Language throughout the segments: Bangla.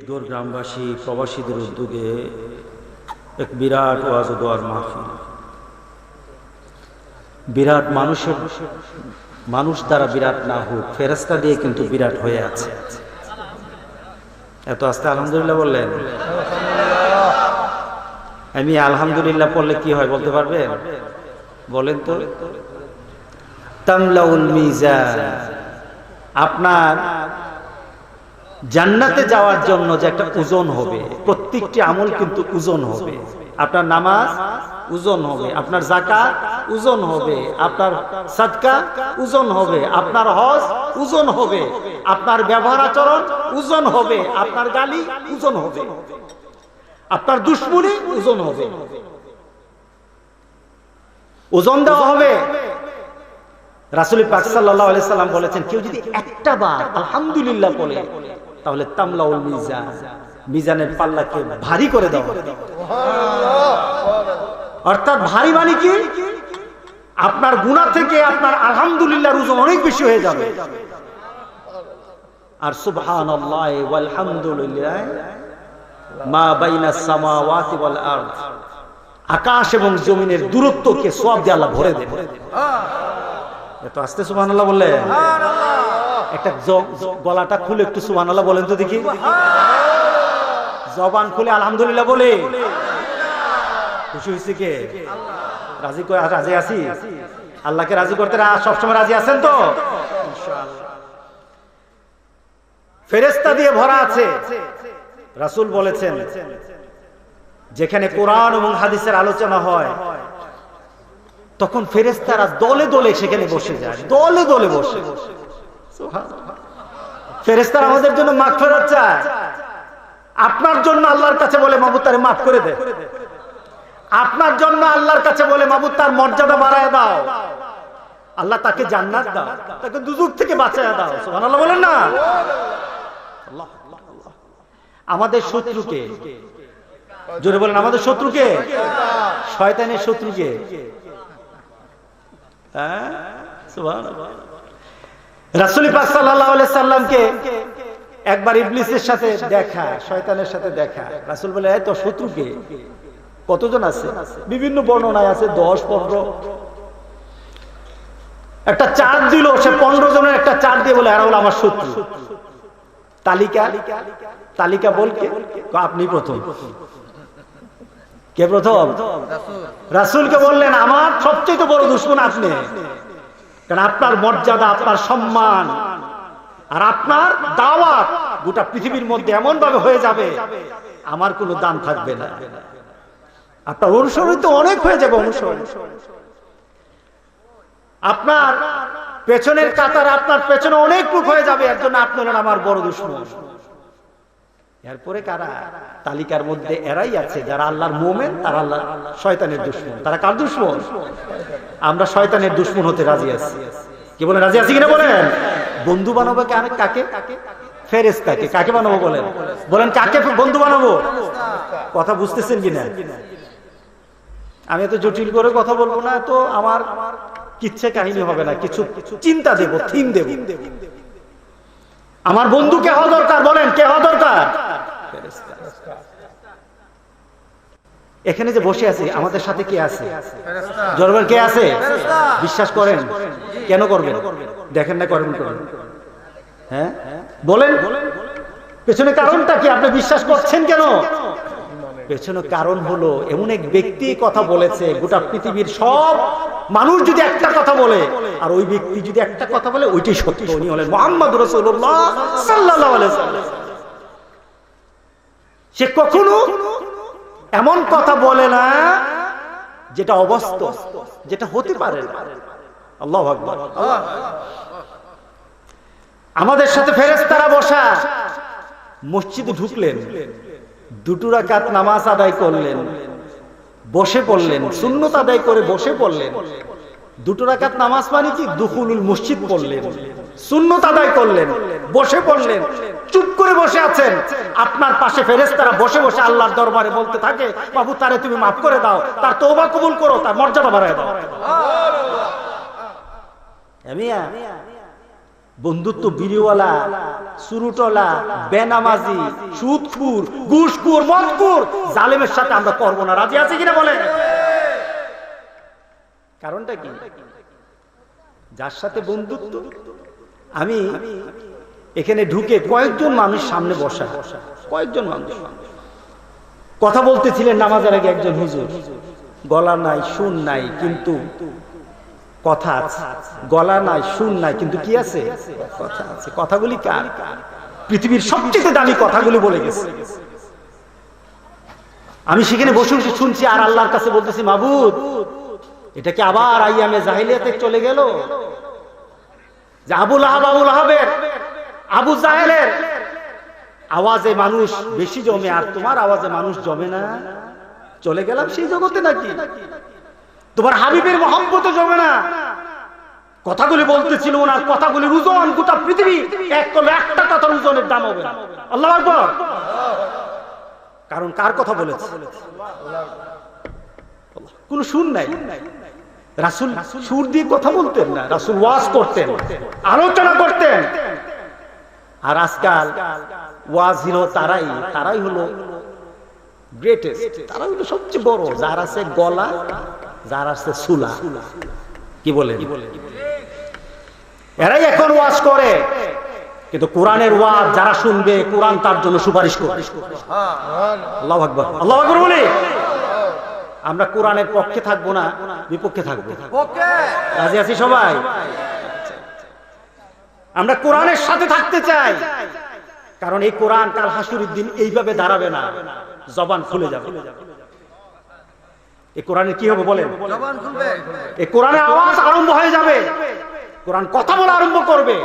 ঈদগড় গ্রামবাসী প্রবাসীদের উদ্যোগে এক বিরাট ওয়াজ ও দোয়ার মাহফিল। বিরাট মানুষ দ্বারা বিরাট না হোক, ফেরেশতা দিয়ে কিন্তু বিরাট হয়ে আছে। এত আস্তে আলহামদুলিল্লাহ বললেন? আমি আলহামদুলিল্লাহ পড়লে কি হয় বলতে পারবেন? বলেন তো। তামলাউল মিজান, আপনার জান্নাতে যাওয়ার জন্য যে একটা ওজন হবে, প্রত্যেকটি আমল কিন্তু ওজন হবে। আপনার নামাজ ওজন হবে, আপনার যাকাত ওজন হবে, আপনার সাদকা ওজন হবে, আপনার হজ ওজন হবে, আপনার ব্যবহার আচরণ ওজন হবে, আপনার গালি ওজন হবে, আপনার দুশ্মনী ওজন হবে, ওজন দেওয়া হবে। রাসূল পাক সাল্লাল্লাহু আলাইহি সাল্লাম বলেছেন, কেউ যদি একটা বার আলহামদুলিল্লাহ বলে তাহলে তামলাউল মিজান, মিজানের পাল্লাকে ভারী করে দাও। অর্থাৎ ভারী মানে কি? আপনার গুনাহ থেকে আপনার আলহামদুলিল্লাহর ওজন অনেক বেশি হয়ে যাবে। আর সুবহানাল্লাহি ওয়াল হামদুলিল্লাহ মা বাইনাস সামাওয়াতি ওয়াল আরদ, আকাশ এবং জমিনের দূরত্বকে সওয়াব দিয়ে আল্লাহ ভরে দেবে। এত আস্তে সুবহানাল্লাহ বললেন? একটা গলাটা খুলে একটু সুবহানাল্লাহ বলেন তো দেখি। জবান খুলে আলহামদুলিল্লাহ বলে খুশি হয়েছে কে? রাজি আছি? আল্লাহকে রাজি করতে সবসময় রাজি আছেন তো? ফেরেশতা দিয়ে ভরা আছে। রাসূল বলেছেন, যেখানে কোরআন এবং হাদিসের আলোচনা হয় তখন ফেরেশতারা দলে দলে সেখানে বসে যায়, দলে দলে বসে। ফেরেশতারা আমাদের জন্য মাগফিরাত চায়, আপনার জন্য আল্লাহর কাছে বলে মাবুদ তারে মাফ করে দে। আপনার জন্য আল্লাহর কাছে বলে মাবুদ তার মর্যাদা বাড়ায় দাও, আল্লাহ তাকে জান্নাত দাও, তাকে দুজক থেকে বাঁচায় দাও। সুবহানাল্লাহ বলেন না? আল্লাহ আল্লাহ। আমাদের শত্রুকে জোরে বলেন, আমাদের শত্রুকে? শয়তানের শত্রুকে। হ্যাঁ, সুবহানাল্লাহ। রাসূল পাক সাল্লাল্লাহু আলাইহি সাল্লামকে একবার ইবলিসের সাথে দেখা, শয়তানের সাথে দেখা। রাসূল বলে, এই তো শত্রুকে কতজন আছে? বিভিন্ন বর্ণনায় আছে 10-15। একটা চার্ট দিল, সে 15 জনের একটা চার্ট দিয়ে বলে, এরা হলো আমার শত্রু। তালিকা বলকে আপনি প্রথম। কে প্রথম? রাসূলকে বললেন, আমার সবচেয়ে বড় দুশমন আপনি। কারণ আপনার মর্যাদা, আপনার সম্মান আর আপনার দাওয়াত গোটা পৃথিবীর মধ্যে এমন ভাবে হয়ে যাবে, আমার কোনো দাম থাকবে না। আপনার অনুসরণ তো অনেক হয়ে যাবে। অনুসরণ আপনার পেছনের কাতার, আপনার পেছনে অনেক লোক হয়ে যাবে। এর জন্য আপনি হলেন আমার বড় দুশমন। এরপরে কারা? তালিকার মধ্যে এরাই আছে যারা আল্লাহর মুমিন, তারা আল্লাহ শয়তানের দুশমন। তারা কার দুশমন? আমরা শয়তানের দুশমন হতে রাজি আছি। কি বলেন, রাজি আছি কিনা বলেন? বন্ধু বানাবো কাকে? ফেরেশতাকে। কাকে বানাবো বলেন? বলেন কাকে বন্ধু বানাবো? কথা বুঝতেছেন কিনা? আমি এত জটিল করে কথা বলবো না, তো আমার কিচ্ছা কাহিনী হবে না, কিছু চিন্তা দেব, থিম দেব। আমার বন্ধু কে হওয়া দরকার? বলেন কে হওয়া দরকার? ফেরেশতা। এখানে যে বসে আছি আমাদের সাথে কে আছে? জোরে কে আছে? বিশ্বাস করেন? কেন করবেন? দেখেন না করেন? হ্যাঁ বলেন, পেছনে কারণটা কি? আপনি বিশ্বাস করছেন কেন? পেছনে কারণ হলো, এমন এক ব্যক্তি কথা বলেছে, গোটা পৃথিবীর সব মানুষ যদি একটা কথা বলে আর ওই ব্যক্তি যদি একটা কথা বলে, ওইটাই সত্য। উনি হলেন মুহাম্মদুর রাসূলুল্লাহ সাল্লাল্লাহু আলাইহি ওয়াসাল্লাম। সে কখনো এমন কথা বলে না যেটা অবাস্তব, যেটা হতে পারে না। আল্লাহু আকবার। আমাদের সাথে ফেরেশতারা বসা, মসজিদে ঢুকলেন, 2 রাকাত নামাজ আদায় করলেন, বসে পড়লেন, সুন্নত আদায় করে বসে পড়লেন। 2 রাকাত নামাজ মানে কি? দুখুলুল মসজিদ পড়লেন, সুন্নত আদায় করলেন, বসে পড়লেন, চুপ করে বসে আছেন। আপনার পাশে ফেরেশতারা বসে বসে আল্লাহর দরবারে বলতে থাকে, বাবু তারে তুমি মাফ করে দাও, তার তওবা কবুল করো, তার মর্যাদা বাড়ায় দাও। বন্ধুত্ব বিড়িওয়ালা, সুরুটলা, বেনামাজি, সুদখুর, ঘুষখুর, মদখুর, জালেমের সাথে আমরা করব না। রাজি আছে কিনা বলেন? কারণটা কি? যার সাথে বন্ধুত্ব, আমি এখানে ঢুকে কয়েকজন মানুষ সামনে বসা, কয়েকজন মানুষ কথা বলতেছিলেন নামাজের আগে। একজন হুজুর, গলা নাই, সুর নাই, কিন্তু কথা আছে। গলা নাই, সুর নাই, কিন্তু কি আছে? কথা আছে। কথাগুলি কার? পৃথিবীর সবচেয়ে দামি কথাগুলি বলে গেছে। আমি সেখানে বসে বসে শুনছি আর আল্লাহর কাছে বলতেছি, মাবুদ, এটা কি আবার আইয়ামে জাহিলিয়াতে চলে গেল? যে আবু লাহাব, আবু লাহাবের, আবু জাহেলের আওয়াজে মানুষ বেশি জমে আর তোমার আওয়াজে মানুষ জমে না? চলে গেলাম সেই জগতে নাকি? তোমার হাবিবের মহব্বতে জমে না? কথাগুলি বলতেছিল, ওনার কথাগুলির ওজন গোটা পৃথিবী এক করলে একটা কথার ওজনের দাম হবে না। আল্লাহু আকবার। কারণ কার কথা বলেছে? কোন সুর নাই। রাসূল সুর দিয়ে কথা বলতেন না, রাসূল ওয়াজ করতেন, আলোচনা করতেন। আর আজকাল ওয়াজ হলো তারাই হলো গ্রেটেস্ট, তারা হলো সবচেয়ে বড়। যার আছে গলা, যার আছে সুলা, কি বলে, এরাই এখন ওয়াজ করে। কিন্তু কোরআনের ওয়াজ যারা শুনবে, কোরআন তার জন্য সুপারিশ করবে। আল্লাহু আকবার, আল্লাহু আকবার বলি। আমরা কোরআনের পক্ষে থাকবো না, বিপক্ষে থাকবো। রাজি আছি সবাই? আমরা কোরআনের সাথে থাকতে চাই, কারণ এই কোরআন কাল হাসুরের দিন এইভাবে দাঁড়াবে না, জবান খুলে যাবে। এই কোরআনের কি হবে বলেন? জবান খুলবে। এই কোরআনের আওয়াজ আরম্ভ হয়ে যাবে, কোরআন কথা বলা আরম্ভ করবে,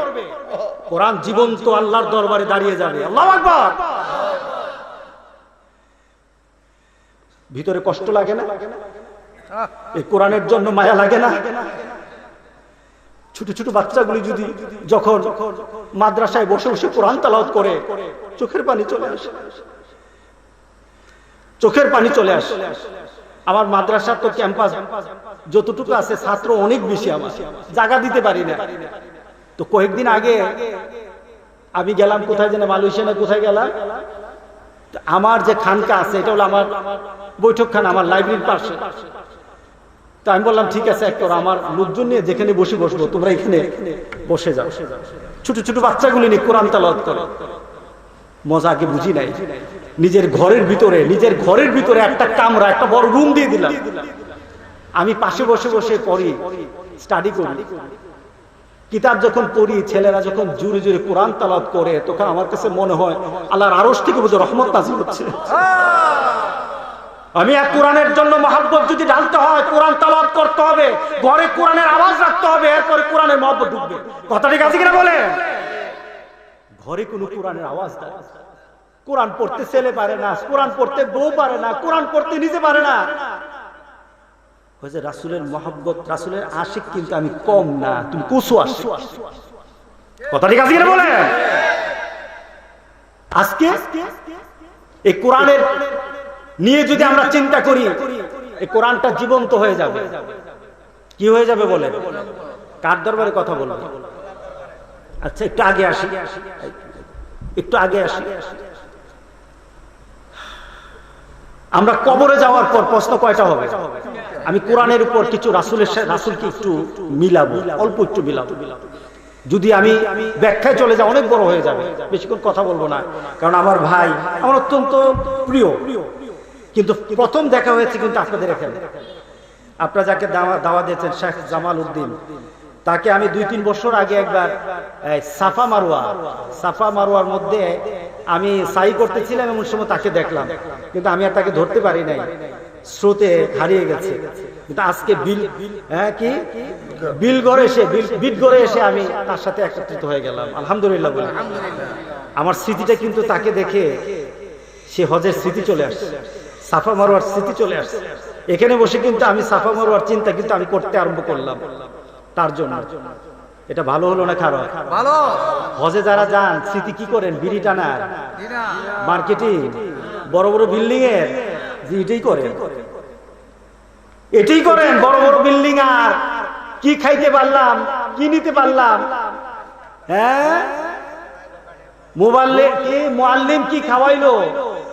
কোরআন জীবন্ত আল্লাহর দরবারে দাঁড়িয়ে যাবে। আল্লাহু আকবার। ভিতরে কষ্ট লাগে না? এই কোরআনের জন্য মায়া লাগে না? ছোট ছোট বাচ্চাগুলি যদি যখন মাদ্রাসায় বসে বসে কোরআন তেলাওয়াত করে, চোখের পানি চলে আসে, চোখের পানি চলে আসে। আমার মাদ্রাসার তো ক্যাম্পাস যতটুকু আছে, ছাত্র অনেক বেশি, আমার জায়গা দিতে পারি না। তো কয়েকদিন আগে আমি গেলাম কোথায় যেন, মালয়েশিয়া না কোথায় গেলাম। আমার যে খানকা আছে, এটা হলো আমার বৈঠকখানা, আমার লাইব্রেরির পাশে। তো আমি বললাম, ঠিক আছে, একটা আমার লোকজন নিয়ে যেখানে বসবো, তোমরা এখানে বসে যাও। ছোট ছোট বাচ্চাগুলি নিয়ে কোরআন তেলাওয়াত করে। মজা আগে বুঝি নাই। নিজের ঘরের ভিতরে একটা কামরা, একটা বড় রুম দিয়ে দিলাম। আমি পাশে বসে বসে পড়ি, স্টাডি করি। কিতাব যখন পড়ি, ছেলেরা যখন জোরে জোরে কোরআন তেলাওয়াত করে, তখন আমার কাছে মনে হয় আল্লাহর আরশ থেকে বুঝে রহমত নাযিল হচ্ছে। আমি এক কোরআনের জন্য মহব্বত যদি ঢালতে হয়, কোরআন তেলাওয়াত করতে হবে, ঘরে কোরআনের আওয়াজ রাখতে হবে, এরপরে কোরআনের মহব্বত ঢুকবে। কথা ঠিক আছে কিনা বলে? ঘরে কোনো কোরআনের আওয়াজ নাই। কোরআন পড়তে ছেলে পারে না, কোরআন পড়তে বউ পারে না, কোরআন পড়তে নিজে পারে না। রাসূলের মহব্বত, রাসূলের আশিক কিন্তু আমি কম না, তুমি কুসু আশিক। কথা ঠিক আছে কিনা বলে? আজকে এই কোরআনের নিয়ে যদি আমরা চিন্তা করি, এই কোরআনটা জীবন্ত হয়ে যাবে। কি হয়ে যাবে বলে? কার দরবারে কথা বলবো? আচ্ছা, একটু আগে আসি। আমরা কবরে যাওয়ার পর প্রশ্ন কয়টা হবে? আমি কোরআনের উপর কিছু রাসূলকে একটু মিলাবো, অল্প একটু মিলাবো। যদি আমি ব্যাখ্যায় চলে যাই, অনেক বড় হয়ে যাবে, বেশিক্ষণ কথা বলবো না। কারণ আমার ভাই, আমার অত্যন্ত প্রিয়, কিন্তু প্রথম দেখা হয়েছে কিন্তু আপনাদের এখানে। আপনারা যাকে দাওয়া দিয়েছেন, শেখ জামাল উদ্দিন, তাকে আমি 2-3 বছর আগে একবার সাফা মারওয়ার মধ্যে আমি সাই করতেছিলাম, এমন সময় তাকে দেখলাম, কিন্তু আমি আর তাকে ধরতে পারি নাই, স্রোতে হারিয়ে গেছে। কিন্তু আজকে বিটগড়ে এসে আমি তার সাথে একত্রিত হয়ে গেলাম। আলহামদুলিল্লাহ বলি। আমার স্মৃতিটা কিন্তু তাকে দেখে, সে হজের স্মৃতি চলে আসছে, সাফা মারওয়ার স্মৃতি চলে আসছে। এখানে বসে কিন্তু আমি সাফা মারওয়ার চিন্তা কিন্তু আমি করতে আরম্ভ করলাম তার জন্য। এটা ভালো হলো না খারাপ? ভালো। হজে যারা যান, স্মৃতি কি করেন? বিড়ি টানার, মার্কেটিং, বড় বড় বিল্ডিং এর, এটাই করেন, বড় বড় বিল্ডিং। আর কি খাইতে পারলাম, কি নিতে পারলাম, হ্যাঁ, মুআল্লিম কি খাওয়াইলো,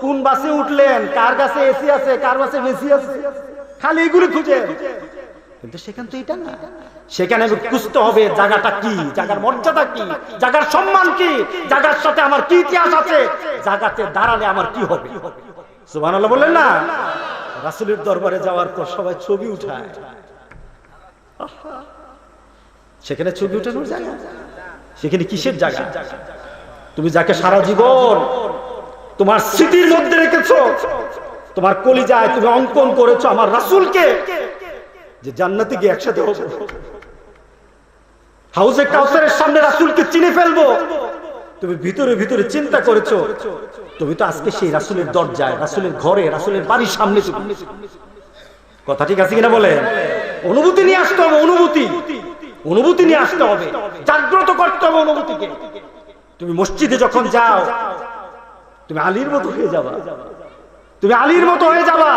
কোন বাসে উঠলেন, কার কাছে এসি আছে, কার বাসে বেশি আছে, খালি এগুলি খুঁজে। কিন্তু সেখান তো এটা না, সেখানে খুঁজতে হবে জায়গাটা কি, জায়গার মর্যাদা কি, জায়গার সম্মান কি, জায়গার সাথে আমার কি ইতিহাস আছে, জায়গাতে দাঁড়ালে আমার কি হবে। সুবহানাল্লাহ বললেন না? রাসূলের দরবারে যাওয়ার পর সবাই ছবি উঠায়, সেখানে ছবি উঠানোর জায়গা, সেখানে কিসের জায়গা? তুমি যাকে সারা জীবন তোমার স্মৃতির মধ্যে রেখেছো, তোমার কলিজায় তুমি অঙ্কন করেছো আমার রাসূলকে, যে জান্নাতে গিয়ে একসাথে হবো, হাউজে কাউসারের সামনে রাসূলকে চিনে ফেলবো, তুমি ভিতরে ভিতরে চিন্তা করেছো, তুমি তো আজকে সেই রাসূলের দরজায়, রাসূলের ঘরে, রাসূলের বাড়ির সামনে। কথা ঠিক আছে কিনা বলে? অনুভূতি নিয়ে আসতে হবে, অনুভূতি নিয়ে আসতে হবে, জাগ্রত করতে হবে অনুভূতিকে। তুমি মসজিদে যখন যাও, তুমি আলীর মতো হয়ে যাবা, তুমি আলীর মতো হয়ে যাবা,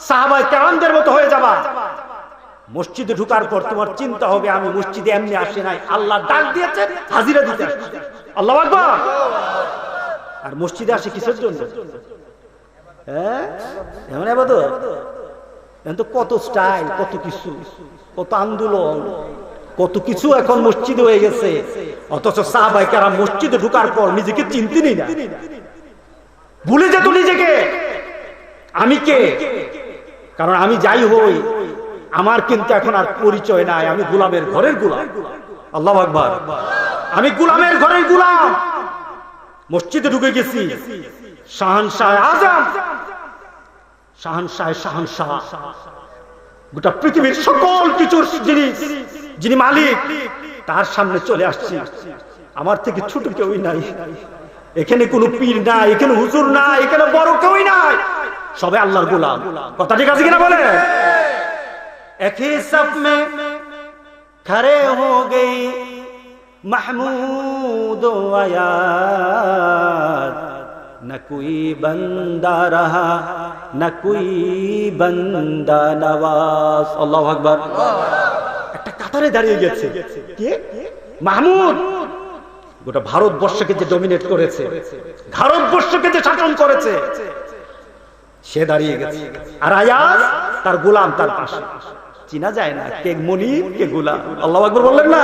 সাহাবায়ে কেরামদের মতো হয়ে যাবা। মসজিদে ঢোকার পর তোমার চিন্তা হবে, আমি মসজিদে এমনি আসি নাই, আল্লাহ ডাক দিয়েছেন, হাজিরা দিতে আসছি। আল্লাহু আকবার। আর মসজিদে আসে কিসের জন্য? হ্যাঁ, এমন ইবাদত, এখন তো কত স্টাইল, কত কিছু, কত আন্দোলন, কত কিছু এখন মসজিদে হয়ে গেছে। অথচ সাহাবায়ে কেরাম মসজিদে ঢোকার পর নিজেকে চিনতেনই না, ভুলে যেত নিজেকে, আমি কে। কারণ আমি যাই হই, আমার কিন্তু এখন আর পরিচয় নাই, আমি গোলামের ঘরের গোলাম। আল্লাহু আকবার। আমি গোলামের ঘরের গোলাম। মসজিদে ঢুকে গেছি, শাহানশাহ আজম, শাহানশাহ, গোটা পৃথিবীর সকল কিছুর যিনি মালিক, তার সামনে চলে আসছি। আমার থেকে ছোট কেউই নাই, এখানে কোনো পীর নাই, এখানে হুজুর নাই, এখানে বড় কেউই নাই, সবাই আল্লাহর গোলাম। কথা ঠিক আছে কিনা বলে? एक ही सफ में खड़े हो गई महमूद आयात, न कोई बंदा रहा न कोई बंदा नवाज। আল্লাহু আকবার। একটা কাতারে দাঁড়িয়ে গেছে কে? মাহমুদ। গোটা ভারতবর্ষকে যে ডমিনেট করেছে, ভারতবর্ষকে যে শাসন করেছে, সে দাঁড়িয়ে গেছে। আর আয়াজ তার গোলাম তার পাশে। চিনা যায় না কে মনিব কে গোলাম। আল্লাহু আকবার বললেন না?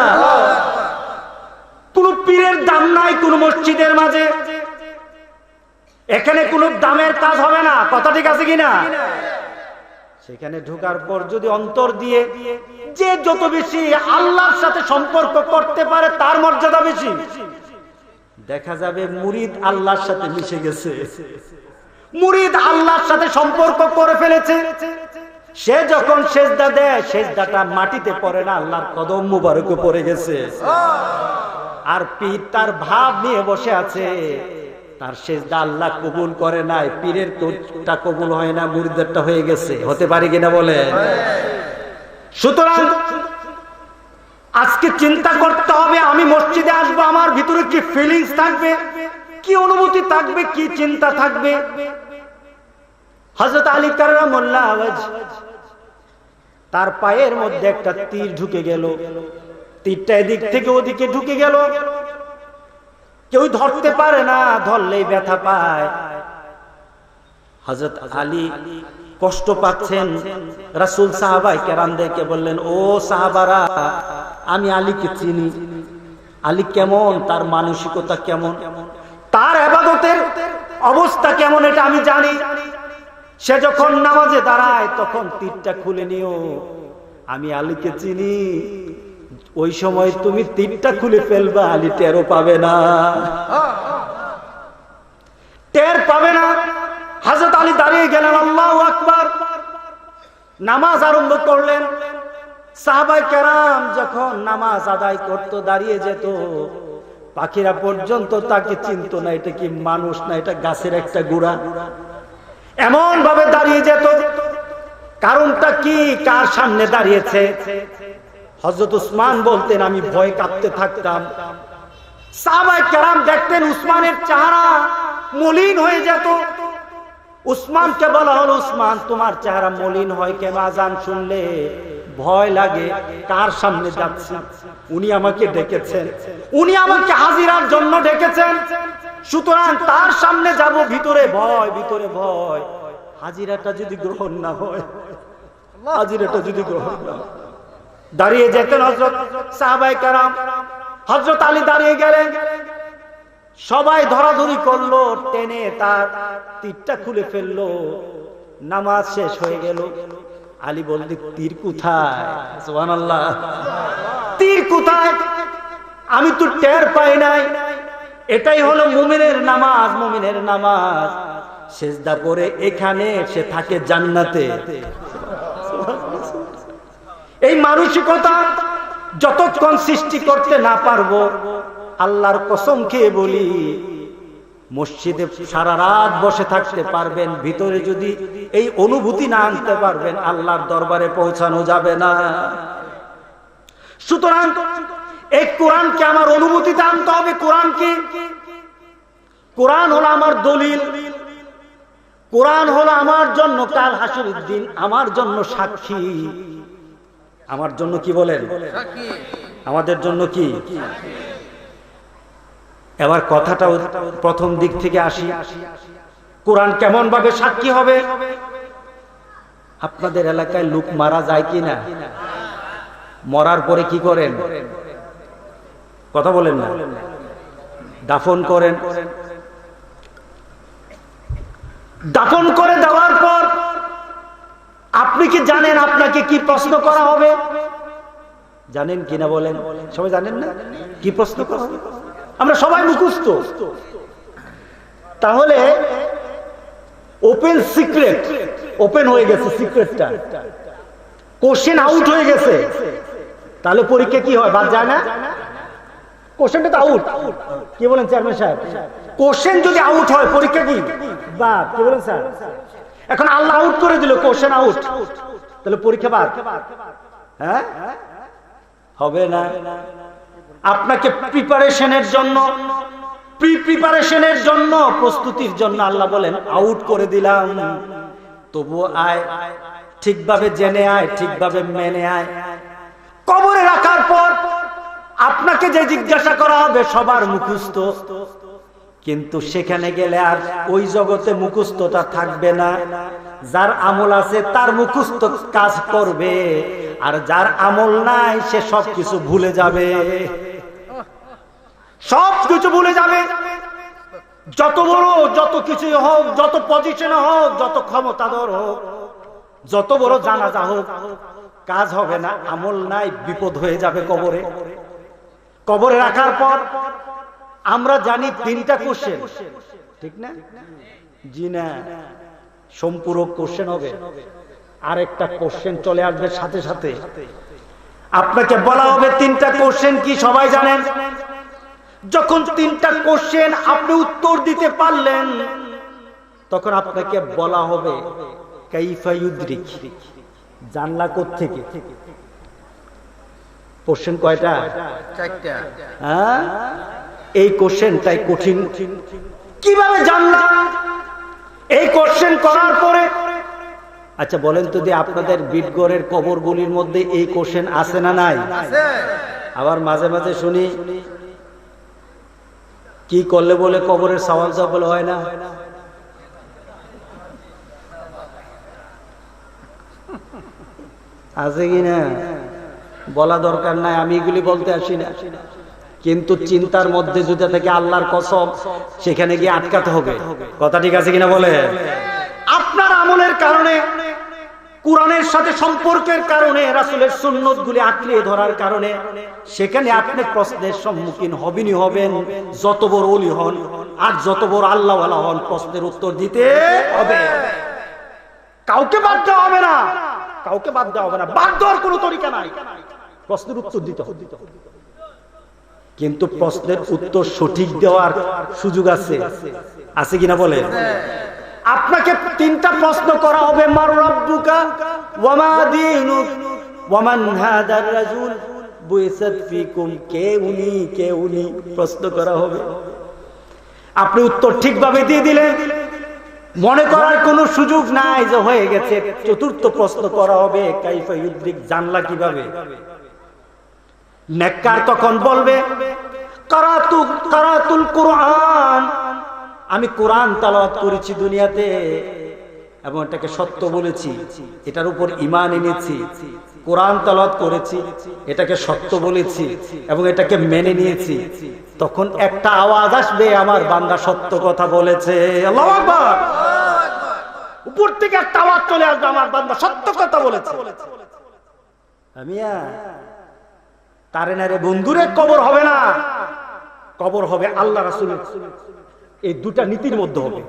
কোন পীরের দাম নাই কোন মসজিদের মাঝে, এখানে কোন দামের কাজ হবে না। কথা ঠিক আছে কিনা? সেখানে ঢোকার পর যদি অন্তর দিয়ে যে যত বেশি আল্লাহর সাথে সম্পর্ক করতে পারে তার মর্যাদা বেশি। দেখা যাবে মুরিদ আল্লাহর সাথে মিশে গেছে, মুরিদ আল্লাহর সাথে সম্পর্ক করে ফেলেছে। সে যখন সেজদা দেয়, সেজদাটা মাটিতে পড়ে না, আল্লাহর কদম মুবারকে পড়ে গেছে। আর পীর তার ভাব নিয়ে বসে আছে, তার সেজদা আল্লাহ কবুল করে নাই, পীরের তোটা কবুল হয় না, মুরিদেরটা হয়ে গেছে। হতে পারে কিনা বলে? সুতরাং আজকে চিন্তা করতে হবে, আমি মসজিদে আসবো, আমার ভিতরে কি ফিলিংস থাকবে, কি অনুভূতি থাকবে, কি চিন্তা থাকবে। হযরত আলী কাররামাল্লাহু ওয়াজহ, তার পায়ের মধ্যে একটা তীর ঢুকে গেল, তীরটা এদিক থেকে ওদিকে ঢুকে গেল, কেউ ধরতে পারে না, ধরলেই ব্যথা পায়। হযরত আলী কষ্ট পাচ্ছেন। রাসূল সাহাবায়ে কেরামদেরকে বললেন, ও সাহাবারা, আমি আলীকে চিনি, আলী কেমন, তার মানসিকতা কেমন, তার ইবাদতের অবস্থা কেমন, এটা আমি জানি। সে যখন নামাজে দাঁড়ায় তখন তীরটা খুলে নিও, আমি আলীকে চিনি। ওই সময় তুমি তীরটা খুলে ফেলবা, আলী টেরও পাবে না, টের পাবে না। হযরত আলী দাঁড়িয়ে গেলেন, আল্লাহু আকবার, নামাজ আরম্ভ করলেন। সাহাবায়ে কেরাম যখন নামাজ আদায় করত, দাঁড়িয়ে যেত, পাখিরা পর্যন্ত তাকে চিনতো না, এটা কি মানুষ না এটা গাছের একটা গুড়া, এমন ভাবে দাঁড়িয়ে যেত। কারণটা কি, কার সামনে দাঁড়িয়েছে? হযরত উসমান বলতেন, আমি ভয়ে কাঁপতে থাকতাম। সাহাবায়ে কেরাম দেখতেন উসমানের চেহারা মলিন হয়ে যেত। উসমানকে বলা হলো, উসমান তোমার চেহারা মলিন হয় কেন? আজান শুনলে ভয় লাগে, কার সামনে যাচ্ছি? উনি আমাকে ডেকেছেন, উনি আমাকে হাজিরার জন্য ডেকেছেন, সুতরাং তার সামনে যাব, ভিতরে ভয়, ভিতরে ভয়। হাজিরাটা যদি গ্রহণ না হয়, হাজিরাটা যদি গ্রহণ না হয়। দাঁড়িয়ে যেতেন হযরত সাহাবায়ে কেরাম। হযরত আলী দাঁড়িয়ে গেলেন, সবাই ধরাধরি করলো, টেনে তার তীরটা খুলে ফেললো। নামাজ শেষ হয়ে গেল। আলী বললেন, তীর কোথায়? সুবহানাল্লাহ, তীর কোথায়? আমি তো টের পাই নাই। এটাই হলো মুমিনের নামাজ, মুমিনের নামাজ। সিজদা করে এখানে, সে থাকে জান্নাতে। এই মানসিকতা যতক্ষণ সৃষ্টি করতে না পারবো, আল্লাহর কসম খেয়ে বলি, মসজিদে সারা রাত বসে থাকতে পারবেন, ভিতরে যদি এই অনুভূতি না আনতে পারবেন, আল্লাহর দরবারে পৌঁছানো যাবে না। সুতরাং এই কোরআনকে আমার অনুভূতিতে আনতে হবে। কোরআন কি? কোরআন হলো আমার দলিল, কোরআন হলো আমার জন্য কাল হাসরের দিন আমার জন্য সাক্ষী। আমার জন্য কি বলেন? আমাদের জন্য কি? এবার কথাটা প্রথম দিক থেকে আসি। কোরআন কেমন ভাবে সাক্ষী হবে? আপনাদের এলাকায় লোক মারা যায় কিনা? মরার পরে কি করেন? কথা বলেন না। দাফন করেন। দাফন করে দেওয়ার পর আপনি কি জানেন আপনাকে কি প্রশ্ন করা হবে? জানেন কিনা বলেন? সবাই জানেন না কি প্রশ্ন করা হবে? আমরা সবাই মুখস্থ। তাহলে ওপেন সিক্রেট, ওপেন হয়ে গেছে সিক্রেটটা, কোশ্চেন আউট হয়ে গেছে। তাহলে পরীক্ষা কি হয়? বাদ যায় না? কোশ্চেনটা তো আউট। কি বলেন চেয়ারম্যান সাহেব? কোশ্চেন যদি আউট হয়, পরীক্ষা কি বাদ? কি বলেন স্যার? এখন আল্লাহ আউট করে দিল, কোশ্চেন আউট, তাহলে পরীক্ষা বাদ? হ্যাঁ, হবে না। আপনাকে প্রিপারেশনের জন্য, প্রিপারেশনের জন্য, প্রস্তুতির জন্য আল্লাহ বলেন আউট করে দিলাম, তবু আয়, ঠিকভাবে জেনে আয়, ঠিকভাবে মেনে আয়। কবরে রাখার পর আপনাকে যে জিজ্ঞাসা করা হবে সবার মুখস্থ, কিন্তু সেখানে গেলে আর ওই জগতে মুখস্থটা থাকবে না। যার আমল আছে তার মুখস্থ কাজ করবে, আর যার আমল নাই সে সবকিছু ভুলে যাবে, সবকিছু ভুলে যাবে। যত বড়, যত কিছু হোক, যত পজিশনে হোক, যত ক্ষমতাধর হোক, যত বড় জানাজা হোক, কাজ হবে না। আমল নাই, বিপদ হয়ে যাবে কবরে। কবরে রাখার পর আমরা জানি 3টা কোশ্চেন, ঠিক না? জি না, সম্পূরক কোশ্চেন হবে। আরেকটা কোশ্চেন চলে আসবে সাথে সাথে। আপনাকে বলা হবে 3টা কোশ্চেন কি সবাই জানেন? যখন 3টা কোশ্চেন আপনি উত্তর দিতে পারলেন, তখন আপনাকে বলা হবে কাইফা ইউদরিক, জানলা কোত্থেকে? কোশ্চেন কয়টা? 4টা। হ্যাঁ, এই কোশ্চেনটাই কঠিন। কিভাবে জানলাম? এই কোশ্চেন করার পরে, আচ্ছা বলেন তো, আপনাদের বিটগড়ের কবরগুলির মধ্যে এই কোশ্চেন আছে না নাই? আবার মাঝে মাঝে শুনি কি করলে বলে কবরের সওয়াল জবাব হয় না। আছে কিনা? বলা দরকার নাই, আমি এগুলি বলতে আসি না। কিন্তু চিন্তার মধ্যে যদি থেকে আল্লাহর কসম, সেখানে গিয়ে আটকাতে হবে। কথা ঠিক আছে কিনা বলে? আপনার আমলের কারণে, কোরআনের সাথে সম্পর্কের কারণে, রাসূলের সুন্নতগুলি আঁকড়ে ধরার কারণে সেখানে আপনি প্রশ্নের সম্মুখীন হবেনই হবেন। যত বড় ওলি হন আর যত বড় আল্লাহওয়ালা হন, প্রশ্নের উত্তর দিতে হবে। কাউকে বাদ দেওয়া হবে না, কাউকে বাদ দেওয়া হবে না। বাদ দেওয়ার কোনো তরিকা নাই, প্রশ্নের উত্তর দিতে হবে। কিন্তু প্রশ্নের উত্তর সঠিক দেওয়ার সুযোগ আছে, আছে কিনা বলে? আপনাকে 3টা প্রশ্ন করা হবে। মার রাব্বুকা ওয়া মা দীনুক ওয়া মান হাদার রাজুল বুইসাত ফিকুম, কে উনি, কে উনি প্রশ্ন করা হবে। আপনি উত্তর ঠিকভাবে দিয়ে দিলেন, মনে করার কোনো সুযোগ নাই যে হয়ে গেছে। চতুর্থ প্রশ্ন করা হবে, কাইফা ইউদ্রিক, জানলা কিভাবে? নেককার তখন বলবে কারাতুল কুরআন, আমি কোরআন তেলাওয়াত করেছি দুনিয়াতে এবং এটাকে সত্য বলেছি, এটার উপর ঈমান এনেছি। কোরআন তেলাওয়াত করেছি, এটাকে সত্য বলেছি এবং এটাকে মেনে নিয়েছি। তখন একটা আওয়াজ আসবে, আমার বান্দা সত্য কথা বলেছে। আল্লাহু আকবার। উপর থেকে একটা আওয়াজ চলে আসবে, আমার বান্দা সত্য কথা বলেছে। আমিয়া তারে না রে বন্ধুরে, কবর হবে না, কবর হবে আল্লাহ রাসূলের। এই দুটা নীতির মধ্যে হবে।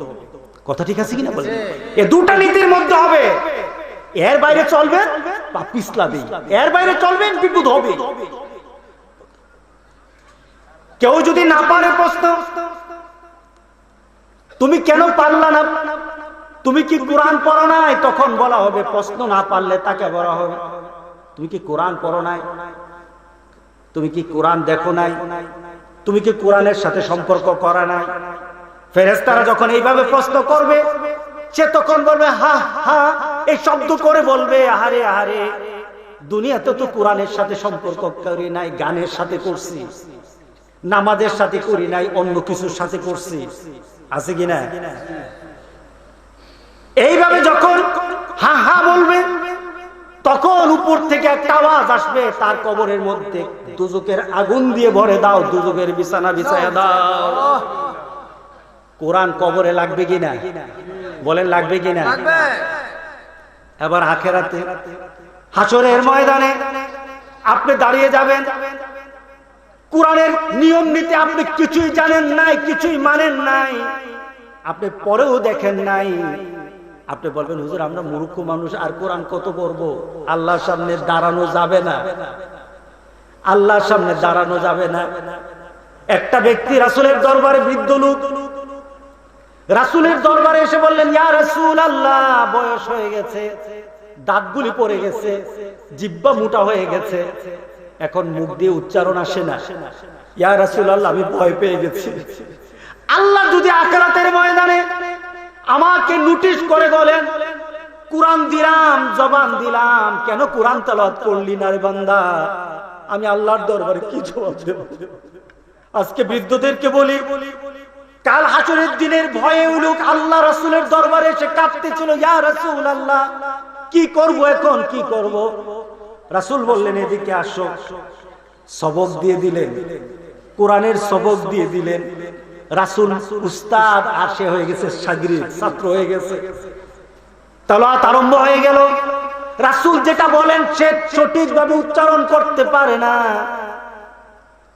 কথা ঠিক আছে কিনা বলেন? এই দুটা নীতির মধ্যে হবে। এর বাইরে চলবে বা পিছলাবে, এর বাইরে চলবেন বিপদ হবে। কেউ যদি না পারে প্রশ্ন, তুমি কেন পারলা না, তুমি কি কোরআন পড়ো নাই? তখন বলা হবে, প্রশ্ন না পারলে তাকে বলা হবে, তুমি কি কোরআন পড়ো নাই? তুমি কি কোরআন দেখো নাই? তুমি কি কোরআনের সাথে সম্পর্ক করা নাই? ফেরেশতারা যখন এইভাবে প্রশ্ন করবে, সে তখন বলবে হা হা, এই শব্দ করে বলবে, আহারে আহারে, দুনিয়াতে তো কোরআনের সাথে সম্পর্ক করি নাই, গানের সাথে করছি, নামাজের সাথে করি নাই, অন্য কিছুর সাথে করছি। আছে কিনা? এইভাবে যখন হা হা বলবে, তখন উপর থেকে একটা আওয়াজ আসবে, তার কবরের মধ্যে দুজকের আগুন দিয়ে ভরে দাও, দুজকের বিছানা বিছায়া দাও। কোরআন কবরে লাগবে কিনা বলেন? লাগবে কিনা? এবার আখিরাতে হাসরের ময়দানে আপনি দাঁড়িয়ে যাবেন, কোরআনের নিয়ম নীতি আপনি কিছুই জানেন নাই, কিছুই মানেন নাই, আপনি পরেও দেখেন নাই। আপনি বলবেন, হুজুর আমরা মূর্খ মানুষ, আর কোরআন কত পড়বো? আল্লাহর সামনে দাঁড়ানো যাবে না, আল্লাহর সামনে দাঁড়ানো যাবে না। একটা ব্যক্তি রাসূলের দরবারে, বৃদ্ধ লোক রাসূলের দরবারে এসে বললেন, ইয়া রাসূলুল্লাহ, বয়স হয়ে গেছে, দাঁতগুলি পড়ে গেছে, জিহ্বা মোটা হয়ে গেছে, এখন মুখ দিয়ে উচ্চারণ আসে না। ইয়া রাসূলুল্লাহ, আমি ভয় পেয়ে গেছি। আল্লাহ যদি আখিরাতের ময়দানে আমাকে নোটিশ করে বলেন, কোরআন দিলাম, জবান দিলাম, কেন কোরআন তেলাওয়াত করলি না রে বান্দা, আমি আল্লাহর দরবারে কি জবাব দেব? আজকে বৃদ্ধদেরকে বলি, কাল হাসরের দিনের ভয়ে লোক আল্লাহ রাসূলের দরবারে এসে কাঁদতেছিল, ইয়া রাসূলুল্লাহ, কি করব এখন, কি করব? রাসূল বললেন, এদিকে আসো। সবক দিয়ে দিলেন, কোরআনের সবক দিয়ে দিলেন। রাসূল উস্তাদ, আর সে হয়ে গেছে শাগিরিদ, ছাত্র হয়ে গেছে। তেলাওয়াত আরম্ভ হয়ে গেল। রাসূল যেটা বলেন সে সঠিকভাবে উচ্চারণ করতে পারে না,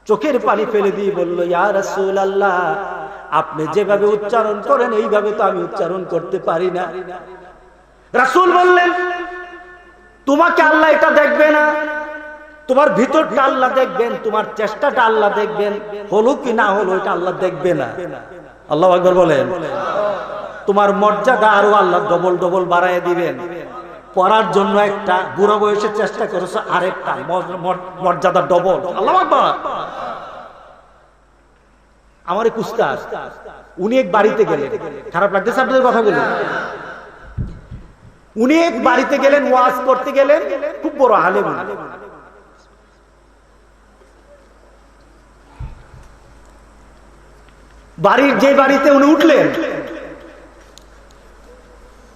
চোখের পানি ফেলে দিয়ে বলল, ইয়া রাসূলুল্লাহ, আপনি যেভাবে উচ্চারণ করেন এইভাবে তো আমি উচ্চারণ করতে পারি না। রাসূল বললেন, তোমাকে আল্লাহ এটা দেখবে না, তোমার ভিতরটা আল্লাহ দেখবেন, তোমার চেষ্টাটা আল্লাহ দেখবেন, হলো কি না হলো এটা আল্লাহ দেখবে না। আল্লাহু আকবার বলেন। তোমার মর্যাদা আরো আল্লাহ ডবল ডবল বাড়ায় দিবেন। পড়ার জন্য একটা, বুড়ো বয়সে চেষ্টা করেছো আরেকটা, মর্যাদা ডবল। আল্লাহু আকবার। আমার এক উস্তাদ, উনি এক বাড়িতে গেলেন, খারাপ লাগতেছে আপনাদের কথাগুলো, উনি এক বাড়িতে গেলেন, ওয়াজ করতে গেলেন, খুব বড় আলেম। বাড়ির যে বাড়িতে উনি উঠলেন,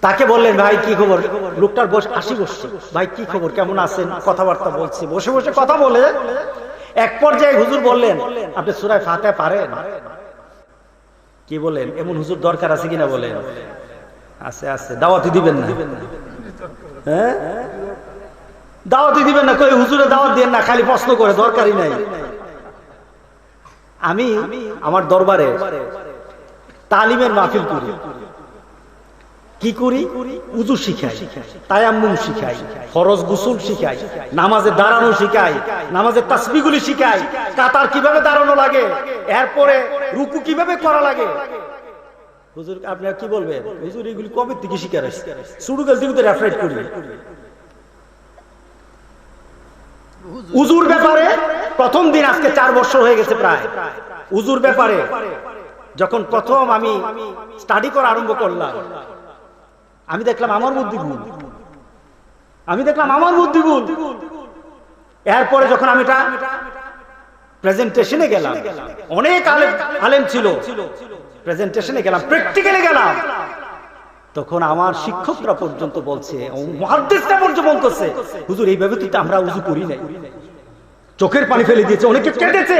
তাকে বললেন, ভাই কি খবর? লোকটার বয়স 80 বছর। ভাই কি খবর, কেমন আছেন? কথাবার্তা বলছে, বসে বসে কথা বলে। এক পর্যায়ে হুজুর বললেন, আপনি সূরা ফাতিহা পারেন? কি বলেন? এমন হুজুর দরকার আছে কিনা বলেন? আছে, আছে। দাওয়াতি দিবেন না? হ্যাঁ, দাওয়াতি দিবেন না? কই হুজুরে দাওয়াত দেন না, খালি প্রশ্ন করে, দরকারই নাই। আমি আমার দরবারে তালিমের মাহফিল করি। কি করি? উযু শিখাই, তায়াম্মুম শিখাই, ফরজ গোসল শিখাই, নামাজে দাঁড়ানো শিখাই, নামাজের তাসবিহগুলি শিখাই, কাতার কিভাবে দাঁড়ানো লাগে, এরপরে রুকু কিভাবে করা লাগে। হুজুর আপনারা কি বলবেন? হুজুর এগুলি কবে থেকে শিখে আসছে? শুরুকাল থেকে তো রেফারেট করি। উযুর ব্যাপারে প্রথম দিন, আজকে 4 বছর হয়ে গেছে প্রায়, উযুর ব্যাপারে যখন প্রথম আমি স্টাডি করা আরম্ভ করলাম, আমি দেখলাম আমার বুদ্ধি ভুল, এরপরে যখন আমি এটা প্রেজেন্টেশনে গেলাম, অনেক আলেম ছিল, প্রেজেন্টেশনে গেলাম, প্র্যাকটিক্যালে গেলাম, তখন আমার শিক্ষকরা পর্যন্ত বলছে, মুহাদ্দিসরা পর্যন্ত বলতেছে, হুজুর এইভাবে তো আমরা উযু করি নাই, চোখের পানি ফেলে দিয়েছে, অনেকে কেঁদেছে,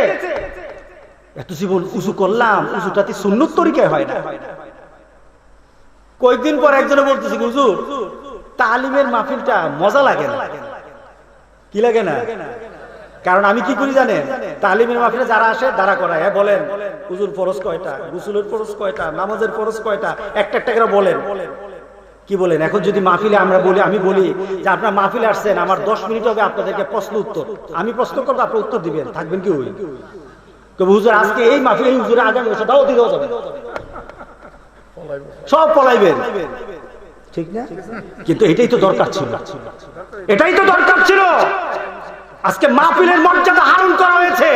এত জীবন উযু করলাম, উযুটাতে সুন্নত তরিকায় হয় না। কয়েকদিন পর একজনে বলতেছে, হুজুর তালিমের মাহফিলটা মজা লাগে না। কি লাগে না? কারণ আমি কি করি জানেন, তালিমের মাহফিলে যারা আসে দাঁড়া করায়, বলেন হুজুর ফরজ কয়টা, গোসলের ফরজ কয়টা, নামাজের ফরজ কয়টা, একটা একটা করে বলেন। কি বলেন? এখন যদি মাহফিলে আমরা বলি, আমি বলি যে আপনার মাহফিলে আসছেন, আমার 10 মিনিট হবে আপনাদেরকে প্রশ্ন উত্তর, আমি প্রশ্ন করবো, আপনি উত্তর দিবেন, থাকবেন কি ওই? হুজুর আজকে এই মাহফিলে হুজুর আগামী বছর দাও দিতেও যাবে, সব পলাইবেন, ঠিক না? কিন্তু এটাই তো দরকার ছিল, আজকে মাহফিলের মর্যাদা হারণ করা হয়েছে,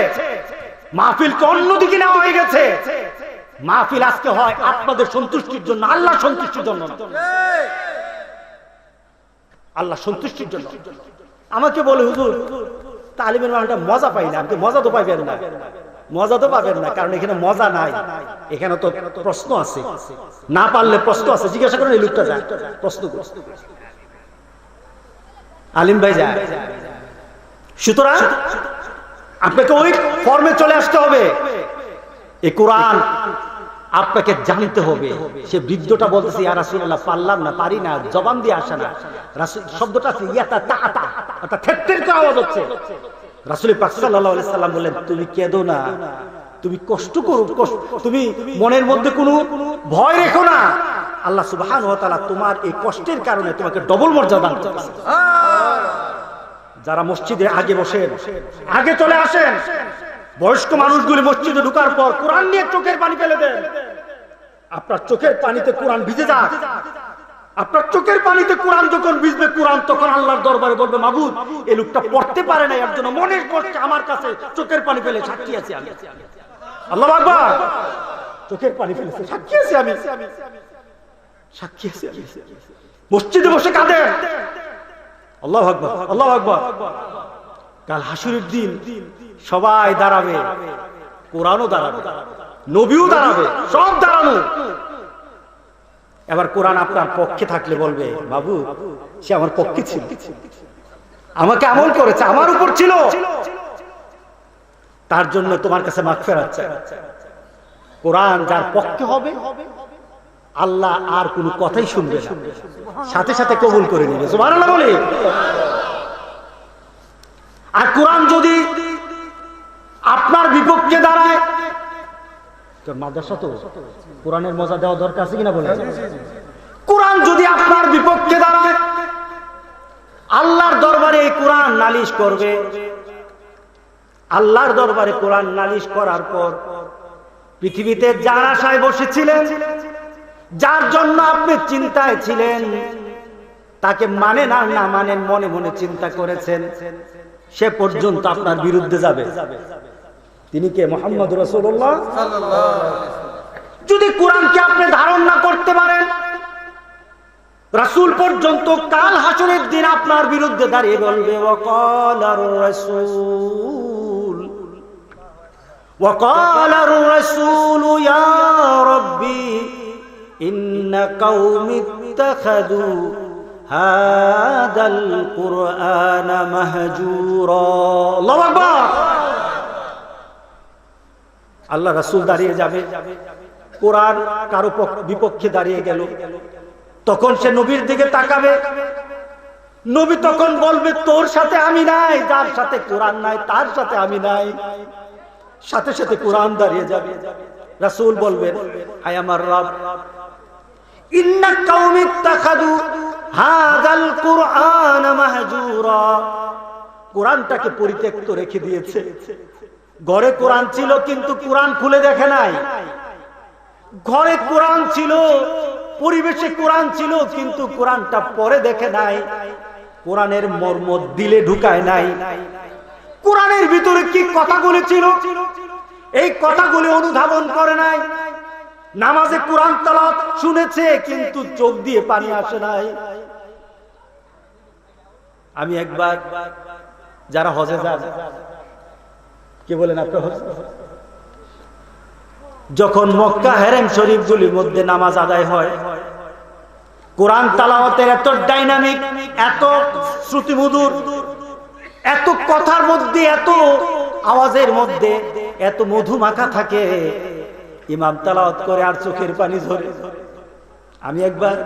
মাহফিলকে অন্যদিকে নেওয়া হয়ে গেছে। মাহফিল আজকে হয় আপনাদের সন্তুষ্টির জন্য, আল্লাহ সন্তুষ্টির জন্য না, আল্লাহ সন্তুষ্টির জন্য। আমাকে বলে হুজুর তালিমের মাহফিলটা মজা পাই না। মজা তো পাইবেন না, কারণ এখানে মজা নাই, এখানে তো প্রশ্ন আছে, না পারলে প্রশ্ন আছে, জিজ্ঞাসা করেন এই লোকটা যায় প্রশ্ন আলিম ভাই যায়। সুতরাং আপনাকে ওই ফর্মে চলে আসতে হবে, এই কোরআন আপনাকে জানতে হবে। সে বৃদ্ধটা বলতেছে, ইয়া রাসূলুল্লাহ পারলাম না, পারি না, জবান দিয়ে আসে না। রাসূল শব্দটা আছে ইয়াতা তাতা, অর্থাৎ থেত্তের করে আওয়াজ হচ্ছে। রাসূল পাক সাল্লাল্লাহু আলাইহি সাল্লাম বললেন, তুমি কেঁদো না, তুমি কষ্ট করো, তুমি মনের মধ্যে কোনো ভয় রেখো না, আল্লাহ সুবহানাহু ওয়া তাআলা তোমার এই কষ্টের কারণে তোমাকে ডবল মর্যাদা দান করবেন। যারা মসজিদে আগে বসেন, আগে চলে আসেন। বয়স্ক মানুষগুলি মসজিদে ঢোকার পর কোরআন নিয়ে চোখের পানি ফেলে দেন। আপনার চোখের পানিতে কোরআন ভিজে যাক, আপনার চোখের পানিতে কোরআন যখন ভিজবে, কোরআন তখন আল্লাহর দরবারে বলবে, মাবুদ এই লোকটা পড়তে পারে না, এর জন্য মনের কষ্ট আমার কাছে চোখের পানি ফেলে সাক্ষী আছি আমি। আল্লাহু আকবার, চোখের পানি ফেলেছে, সাক্ষী আছি আমি, সাক্ষী আছি আমি। মসজিদে বসে কাঁদেন, আল্লাহু আকবার, আল্লাহু আকবার। কাল হাসরের দিন সবাই দাঁড়াবে, কোরআনও দাঁড়াবে, নবীও দাঁড়াবে, সব দাঁড়ানো। এবার কোরআন আপনার পক্ষে থাকলে বলবে, বাবু সে আমার পক্ষে ছিল, আমাকে আমল করেছে, আমার উপর ছিল, তার জন্য তোমার কাছে মাগফিরাত চাই। কোরআন যার পক্ষে হবে, আল্লাহ আর কোনো কথাই শুনবে না, সাথে সাথে কবুল করে নেবে। সুবহানাল্লাহ বলে। আর কোরআন যদি আপনার বিপক্ষে দাঁড়ায়, মাদ্রাসা তো কোরআনের মজা দেওয়া দরকার আছে কিনা বলে। কোরআন যদি আপনার বিপক্ষে দাঁড়ায়, আল্লাহর দরবারে এই কোরআন নালিশ করবে। আল্লাহর দরবারে কোরআন নালিশ করার পর পৃথিবীতে যার আশায় বসেছিলেন, যার জন্য আপনি চিন্তায় ছিলেন, তাকে মানে না না মানেন, মনে মনে চিন্তা করেছেন, সে পর্যন্ত আপনার বিরুদ্ধে যাবে। তিনি কে? মুহাম্মদ রাসূলুল্লাহ সাল্লাল্লাহু আলাইহি ওয়াসাল্লাম। যদি কোরআনকে আপনি ধারণ না করতে পারেন, রাসূল পর্যন্ত কাল হাসরের দিন আপনার বিরুদ্ধে দাঁড়িয়ে বলবে, ওয়াকালার রাসূল, ওয়াকালার রাসূল ইয়া রাব্বি ইন্না কওমি ইত্তাখাযু হাদাল কুরআন মাহজুরা। আল্লাহু আকবার। আল্লাহ রাসূল দাঁড়িয়ে যাবে, কোরআন কারো বিপক্ষে দাঁড়িয়ে গেল, তখন সে নবীর দিকে তাকাবে, নবী তখন বলবে, তোর সাথে আমি নাই, যার সাথে কোরআন নাই তার সাথে আমি নাই। সাথে সাথে কোরআন দাঁড়িয়ে যাবে। রাসূল বলবেন, আয় আমার রব, ইন্না কওমি ইত্তাখাযু হাযাল কুরআন মাহজুরা। কোরআনটাকে পরিত্যক্ত রেখে দিয়েছে। ঘরে কোরআন ছিল কিন্তু কোরআন খুলে দেখে নাই, ঘরে কোরআন ছিল, পরিবেশে কোরআন ছিল কিন্তু কোরআনটা পরে দেখে নাই, কোরআনের মর্ম দিলে ঢুকায় নাই, কোরআনের ভিতরে কি কথাগুলি ছিল এই কথাগুলি অনুধাবন করে নাই, নামাজে কোরআন তেলাওয়াত শুনেছে কিন্তু চোখ দিয়ে পানি আসে নাই। আমি একবার, যারা হজে যান, কে বলেন আপনি হজ, যখন মক্কা হেরেম শরীফগুলির মধ্যে নামাজ আদায় হয়, কোরআন তেলাওয়াতের এত ডাইনামিক, এত শ্রুতিমধুর, এত কথার মধ্যে, এত আওয়াজের মধ্যে এত মধু মাখা থাকে, ইমাম তেলাওয়াত করে আর চোখের পানি ঝরে। আমি একবার,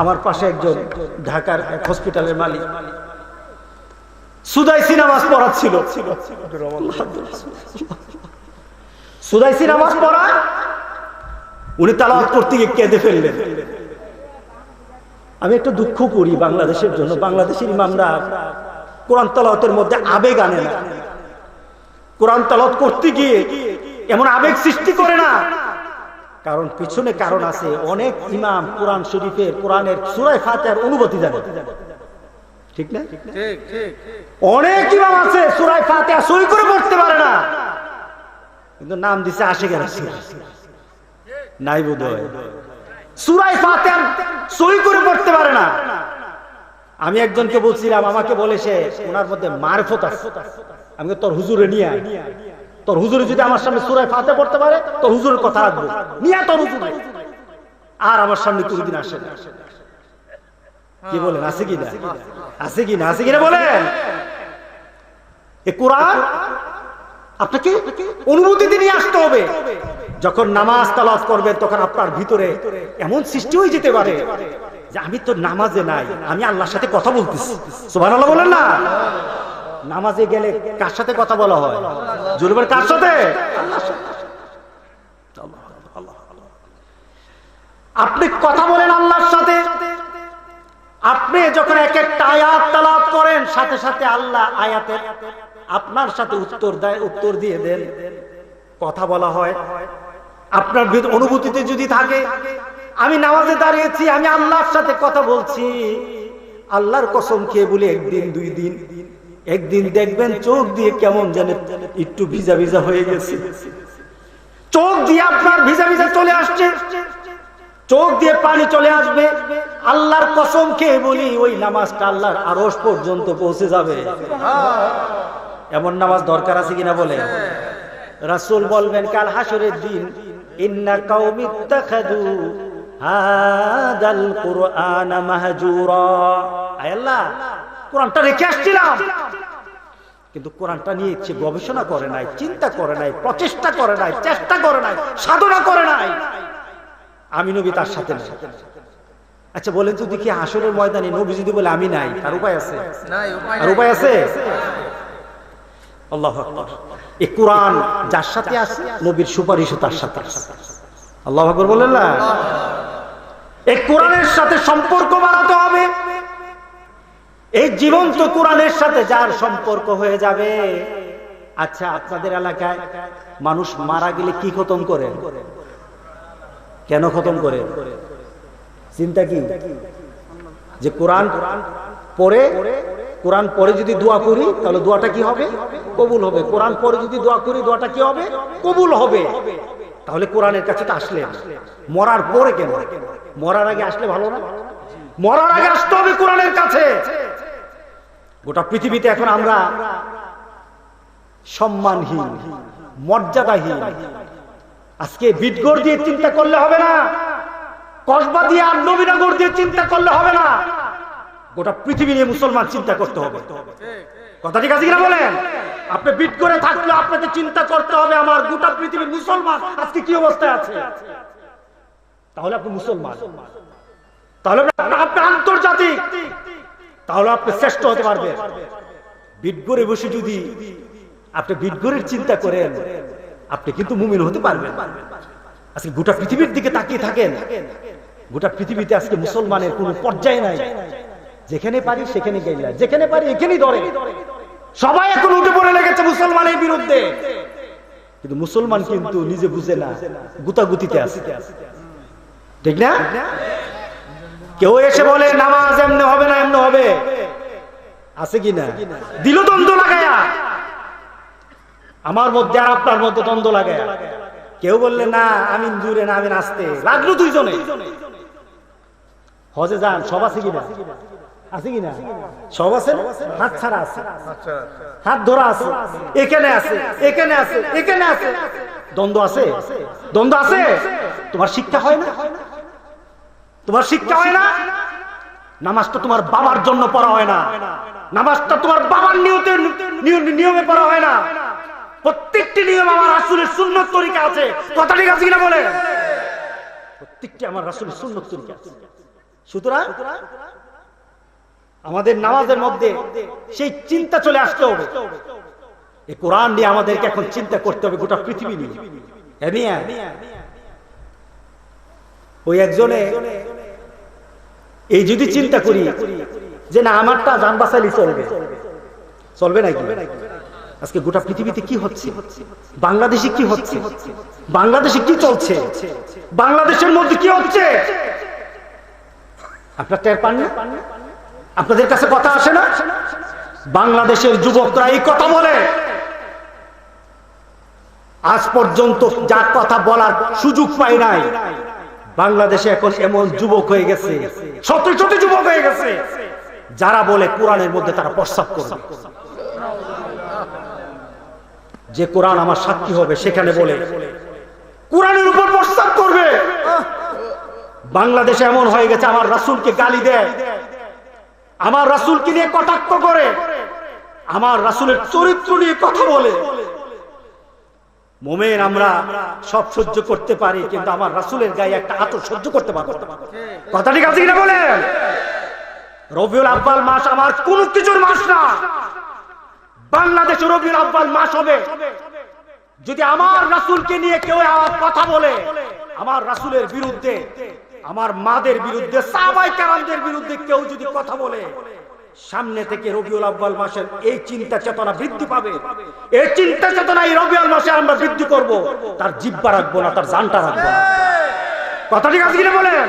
আমার পাশে একজন ঢাকার হসপিটালের মালিক সুদাইসি নামাজ পড়াচ্ছিল, সুদাইসি নামাজ পড়ায় উনি তেলাওয়াত করতে গিয়ে কেঁদে ফেললেন। আমি একটু দুঃখ করি বাংলাদেশের জন্য, বাংলাদেশের ইমামরা কোরআন তেলাওয়াতের মধ্যে আবেগ আনে না, কোরআন তেলাওয়াত করতে গিয়ে এমন আবেগ সৃষ্টি করে না। কারণ পিছনে কারণ আছে। অনেক ইমাম কোরআন শরীফের, কোরআনের সূরা ফাতিহার অনুভূতি জানে, ঠিক না? অনেক ইমাম আছে সূরা ফাতিহা সই করে পড়তে পারে না, কিন্তু নাম দিছে আশিক রাসূল, নাই বোধহয় সূরা ফাতিহা সই করে পড়তে পারে না। আমি একজনকে বলছিলাম, আমাকে বলে সে ওনার মধ্যে মারফত আছে। আমি তোর হুজুরে নিয়ে আয়, তোর হুজুরে যদি আমার সামনে সূরা ফাতিহা পড়তে পারে তোর হুজুরের কথা রাখবো, নিয়ে তোর হুজুরে আর আমার সামনে কোনদিন আসে না। কি বলেন, আছে কি না? আছে কি না? আছে কিনা বলেন? এই কোরআন আপনাকে অনুভূতিতে নিয়ে আসতে হবে। যখন নামাজ তেলাওয়াত করবেন তখন আপনার ভিতরে এমন সৃষ্টি হয়ে যেতে পারে যে আমি তো নামাজে নাই, আমি আল্লাহর সাথে কথা বলতেছি। সুবহানাল্লাহ বলেন না? নামাজে গেলে কার সাথে কথা বলা হয়? জোরে বলেন, কার সাথে? আল্লাহর সাথে। আপনি কথা বলেন আল্লাহর সাথে। আপনি যখন এক একটা আয়াত তেলাওয়াত করেন, সাথে সাথে আল্লাহ আয়াতের আপনার সাথে উত্তর দিয়ে দেন, কথা বলা হয়। আপনার অনুভূতিতে যদি থাকে আমি নামাজে দাঁড়িয়েছি, আমি আল্লাহর সাথে কথা বলছি, আল্লাহর কসম খেয়ে বলি একদিন, দুই দিন, একদিন দেখবেন চোখ দিয়ে কেমন জানে একটু ভিজা ভিজা হয়ে গেছে, চোখ দিয়ে আপনার ভিজা ভিজা চলে আসছে, চোখ দিয়ে পানি চলে আসবে। আল্লাহর কসম খেয়ে বলি ওই নামাজটা আল্লাহর আরশ পর্যন্ত পৌঁছে যাবে। এমন নামাজ দরকার আছে কিনা বলে? রাসূল বলবেন কাল হাসরের দিন, ইন্না কাওমি ইত্তাখাযু হাদাল কুরআনা মাহজুরা। আয় আল্লাহ, কোরআনটা রেখে আসছিলাম কিন্তু কোরআনটা নিয়ে ইচ্ছে গবেষণা করে নাই, চিন্তা করে নাই, প্রচেষ্টা করে নাই, চেষ্টা করে নাই, সাধনা করে নাই। আমি নবী তার সাথে নাই। আচ্ছা বলেন তো দেখি, হাসরের ময়দানে নবী যদি বলে আমি নাই, আর উপায় আছে? আর উপায় আছে? আল্লাহু আকবার। এই কোরআন যার সাথে আছে নবীর সুপারিশও তার সাথে আছে। আল্লাহু আকবার বলেন না? এই কোরআনের সাথে সম্পর্ক বাড়াতে হবে। এই জীবন্ত কোরআনের সাথে যার সম্পর্ক হয়ে যাবে। আচ্ছা আপনাদের এলাকায় মানুষ মারা গেলে কি খতম করে? কেন খতম করে? চিন্তা কি? যে কোরআন পড়ে, কোরআন পড়ে যদি দোয়া করি তাহলে দোয়াটা কি হবে? কবুল হবে। কোরআন পড়ে যদি দোয়া করি দোয়াটা কি হবে? কবুল হবে। তাহলে কোরআনের কাছে তো আসলে মরার পরে কেন? মরার আগে আসলে ভালো না? মরার আগে আসতে হবে কোরআনের কাছে। গোটা পৃথিবীতে এখন আমরা সম্মানহীন, মর্যাদাহীন। আজকে বিটগড় দিয়ে চিন্তা করলে হবে না, কসবা দিয়ে আর নবীনগর দিয়ে চিন্তা করলে হবে না, গোটা পৃথিবী নিয়ে মুসলমান চিন্তা করতে হবে। কথা ঠিক আছে কিনা বলেন? আপনি বিটগড়ে থাকলে আপনাকে চিন্তা করতে হবে আমার গোটা পৃথিবীর মুসলমান আজকে কি অবস্থায় আছে। তাহলে আপনি মুসলমান, তাহলে আপনি আন্তর্জাতিক, তাহলে আপনি শ্রেষ্ঠ হতে পারবেন। বিটগড়ে বসে যদি আপনি বিটগড়ের চিন্তা করেন আপনি কিন্তু মুমিন হতে পারবেন। আজকে গোটা পৃথিবীর দিকে তাকিয়ে থাকেন, গোটা পৃথিবীতে আজকে মুসলমানের কোনো পর্যায়ে নাই। যেখানে পারি সেখানে গেলে, যেখানে পারি এখানেই ধরে। সবাই এখন উঠে পড়ে লেগেছে মুসলমানের বিরুদ্ধে, কিন্তু মুসলমান কিন্তু নিজে বুঝে না, গুতাগুতিতে আছে, ঠিক না? কেউ এসে বলে নামাজ এমনি হবে না এমনি হবে, আছে কিনা? দিল দ্বন্দ্ব লাগায়া, আমার মধ্যে আর আপনার মধ্যে দ্বন্দ্ব লাগায়া। কেউ বললে না আমিন জুড়ে না আমিন আসতে, লাগলো দুইজনে। হজে যান, সব আছে কিনা? আছে কিনা? সব আছে, হাত ছাড়া আছে, হাত ধরা আছে, এখানে আছে, এখানে আছে, এখানে আছে। দ্বন্দ্ব আছে, দ্বন্দ্ব আছে। তোমার শিক্ষা হয় না? তোমার শিক্ষা হয় না? নামাজটা তোমার বাবার জন্য পড়া হয় না, নামাজটা তোমার বাবার নিয়মে পড়া হয় না। প্রত্যেকটি নিয়ম আমার রাসূলের সুন্নত তরিকা আছে। কথা ঠিক আছে কিনা বলে? প্রত্যেকটি আমার রাসূলের সুন্নত তরিকা আছে। সুতরাং আমাদের নামাজের মধ্যে সেই চিন্তা চলে আসতে হবে। এই কোরআন নিয়ে আমাদেরকে এখন চিন্তা করতে হবে, গোটা পৃথিবী নিয়ে। ওই একজনে এই যদি চিন্তা করি যে না আমারটা জান বাঁচাইলে চলবে, চলবে নাকি? আজকে গোটা পৃথিবীতে কি হচ্ছে, বাংলাদেশে কি হচ্ছে, বাংলাদেশে কি চলছে, বাংলাদেশের মধ্যে কি হচ্ছে, আপনারা টের পান না? আপনাদের কাছে কথা আসে না? বাংলাদেশের যুবকরা এই কথা বলে, আজ পর্যন্ত যা কথা বলার সুযোগ পায় নাই। বাংলাদেশে এখন এমন যুবক হয়ে গেছে, শত শত যুবক হয়ে গেছে, যারা বলে কোরআনের মধ্যে তারা প্রস্তাব করবে। যে কোরআন আমার সাক্ষী হবে সেখানে বলে কোরআনের উপর প্রস্তাব করবে। বাংলাদেশে এমন হয়ে গেছে, আমার রাসূলকে গালি দেয়, আমার রাসূলকে নিয়ে কটাক্ষ করে, আমার রাসূলের চরিত্র নিয়ে কথা বলে। মুমিন আমরা সব সহ্য করতে পারি, কিন্তু আমার রাসূলের গায়ে একটা আতর সহ্য করতে পারবো না। কথা ঠিক আছে কিনা বলেন? রবিউল আউয়াল মাস আমার কোন কিছুর মাস না। বাংলাদেশে রবিউল আউয়াল মাস হবে যদি আমার রাসূলকে নিয়ে কেউ কথা বলে, আমার রাসূলের বিরুদ্ধে, আমার মাদের বিরুদ্ধে, সাহাবায়ে কেরামদের বিরুদ্ধে কেউ যদি কথা বলে, সামনে থেকে রবিউল আউয়াল মাসের এই চিন্তা চেতনা বৃদ্ধি পাবে। এই চিন্তা চেতনা এই রবিউল মাসে আমরা বৃদ্ধি করব। তার জিহ্বা রাখবো না, তার জানটা রাখবো না। কথা ঠিক আছে কিনা বলেন?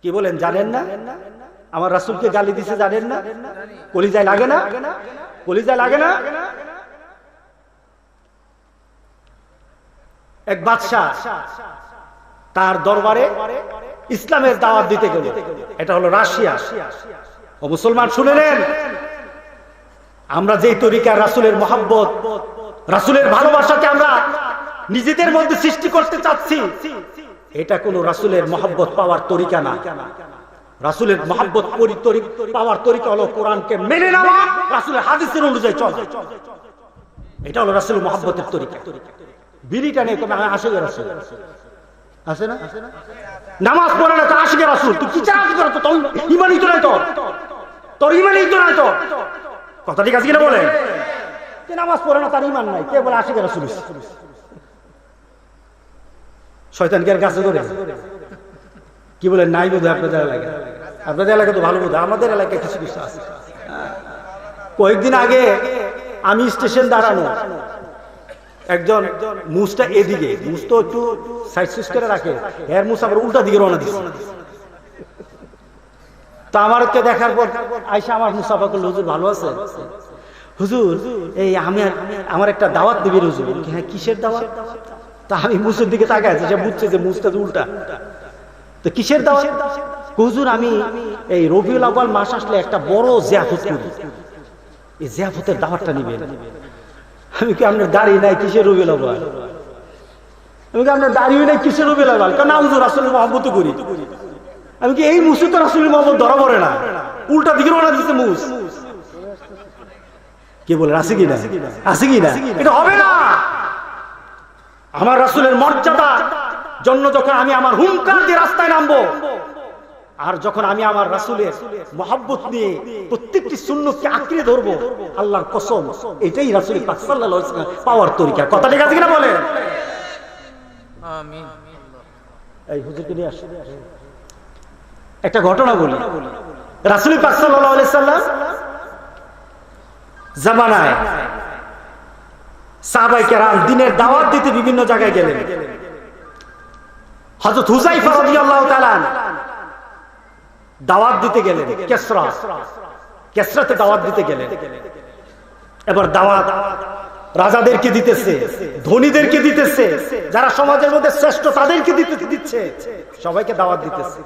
কি বলেন জানেন না? আমার রাসূলকে গালি দিছে জানেন না? কলিজায় লাগে না? কলিজায় লাগে না? এক বাদশা তার দরবারে ইসলামের দাওয়াত দিতে গেল। এটা হলো রাশিয়া। ও মুসলমান শুনে নেন, আমরা যেই তরিকার রাসূলের মহব্বত, রাসূলের ভালোবাসাকে আমরা নিজেদের মধ্যে সৃষ্টি করতে চাচ্ছি, এটা কোনো রাসূলের মহব্বত পাওয়ার তরিকা না। রাসূলের মহব্বত পাওয়ার তরিকা হলো কোরআনকে মেনে নেওয়া, রাসূলের হাদিসের অনুযায়ী চলা। এটা হলো রাসূলের মহব্বতের তরিকা। বিড়িটা নিয়ে কমে আশিকের রাসূল আছে না? নামাজ পড়ে না তো আশিকের রাসূল। তুই কি চাস করো? তো তোর ঈমানই তো নাই, তোর ঈমানই তো নাই। তো কথা ঠিক আছে কিনা বলে? যে নামাজ পড়ে না তার ঈমান নাই, কে বলে আশিকের রাসূল? শয়তান কি আর কাছে করে? কি বলে নাই বোধ? আপনাদের এলাকায়, আপনাদের এলাকা তো ভালো বোধ, আমাদের এলাকায় কিছু কিছু আছে। কয়েকদিন আগে আমি স্টেশন দাঁড়ানো, একজন মুসটা এদিকে, মুস তো একটু সাইড সুইচ করে রাখে, এর মুস আবার উল্টা দিকে রওনা দিচ্ছে। তা আমারকে দেখার পর আয়সা আমার মুসাফা করলো, হুজুর ভালো আছে? হুজুর এই আমি আমার একটা দাওয়াত দিবেন হুজুর। হ্যাঁ, কিসের দাওয়াত? তা আমি মুসের দিকে তাকাই আছি, সে বুঝছে যে মুসটা উল্টা। তো কিসের দাওয়াত? হুজুর আমি এই রবিউল আউয়াল মাস আসলে একটা বড় জিয়াফত করি, এই জিয়াফতের দাওয়াতটা নিবেন। আমি কি আপনার দাড়ি নাই, কিসের রবিউল আউয়াল? আমি কি আপনার দাড়িও নাই, কিসের রবিউল আউয়াল? কারণ হুজুর রাসূলের মহব্বত করি। আমি কি এই মুসে তো রাসূলের মহব্বত ধরা পড়ে না, উল্টা দিকে রওনা দিচ্ছে মুস। কে বলে আছে কি না? আছে কি না? এটা হবে না। আমার রাসূলের মর্যাদা জন্য যখন আমি আমার হুঙ্কার দিয়ে রাস্তায় নামবো, আর যখন আমি আমার রাসূলের মহব্বত নিয়ে প্রত্যেকটি সুন্নতকে আঁকড়ে ধরবো, আল্লাহর কসম এটাই রাসূল পাক সাল্লাল্লাহু আলাইহি ওয়াসাল্লাম পাওয়ার তরিকা। কথা ঠিক আছে কিনা বলে? আমিন। এই হুজুরকে নিয়ে আসুন, একটা ঘটনা বলি। রাসূল পাক সাল্লাল্লাহু আলাইহি ওয়াসাল্লাম জামানায় সাহাবায়ে কেরাম দিনের দাওয়াত দিতে বিভিন্ন জায়গায় গেলেন। হযরত হুযায়ফা রাদিয়াল্লাহু তাআলা দাওয়াত দিতে গেলেন কেসরাতে দাওয়াত দিতে গেলেন। এবার দাওয়াত রাজাদেরকে দিতেছে, ধনীদেরকে দিতেছে, যারা সমাজের মধ্যে শ্রেষ্ঠ তাদেরকে দিচ্ছে, সবাইকে দাওয়াত দিতেছে।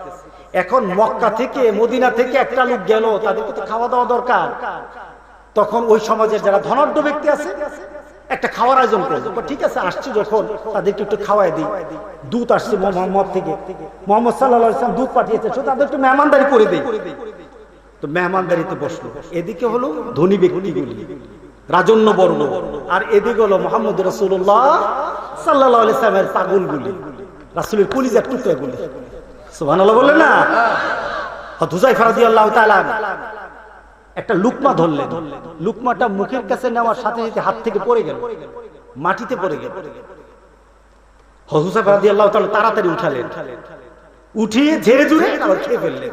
এখন মক্কা থেকে মদিনা থেকে একটা লোক গেল, তাদেরকে তো খাওয়া দাওয়া দরকার। তখন ওই সমাজের যারা ধনাঢ্য ব্যক্তি আছে একটা খাওয়ার আয়োজন করলো। ঠিক আছে, আসছি যখন তাদেরকে একটু খাওয়াই দিই। দুধ আসছে মোহাম্মদ থেকে, মোহাম্মদ সাল্লাল্লাহু আলাইহি ওয়াসাল্লাম দুধ পাঠিয়েছে, তাদের একটু মেহমানদারি করে দেই। তো মেহমানদারিতে বসলো। এদিকে হলো ধনী ব্যক্তিগুলি, রাজন্য বর্ণ, আর এদিকে হলো মুহাম্মদ রাসূলুল্লাহ সাল্লাল্লাহু আলাইহি ওয়াসাল্লামের পাগলগুলি, রাসূলের কলিজার টুকরাগুলি। সুবহানাল্লাহ বললেন না? হুযায়ফা রাদিয়াল্লাহু তাআলা একটা লুকমা ধরলেন, লুকমাটা মুখের কাছে নেওয়ার সাথে সাথে হাত থেকে পড়ে গেল, মাটিতে পড়ে গেল। হুযায়ফা রাদিয়াল্লাহু তাআলা তাড়াতাড়ি উঠালেন, উঠিয়ে ঝেড়ে ঝুড়ে আবার খেয়ে ফেললেন।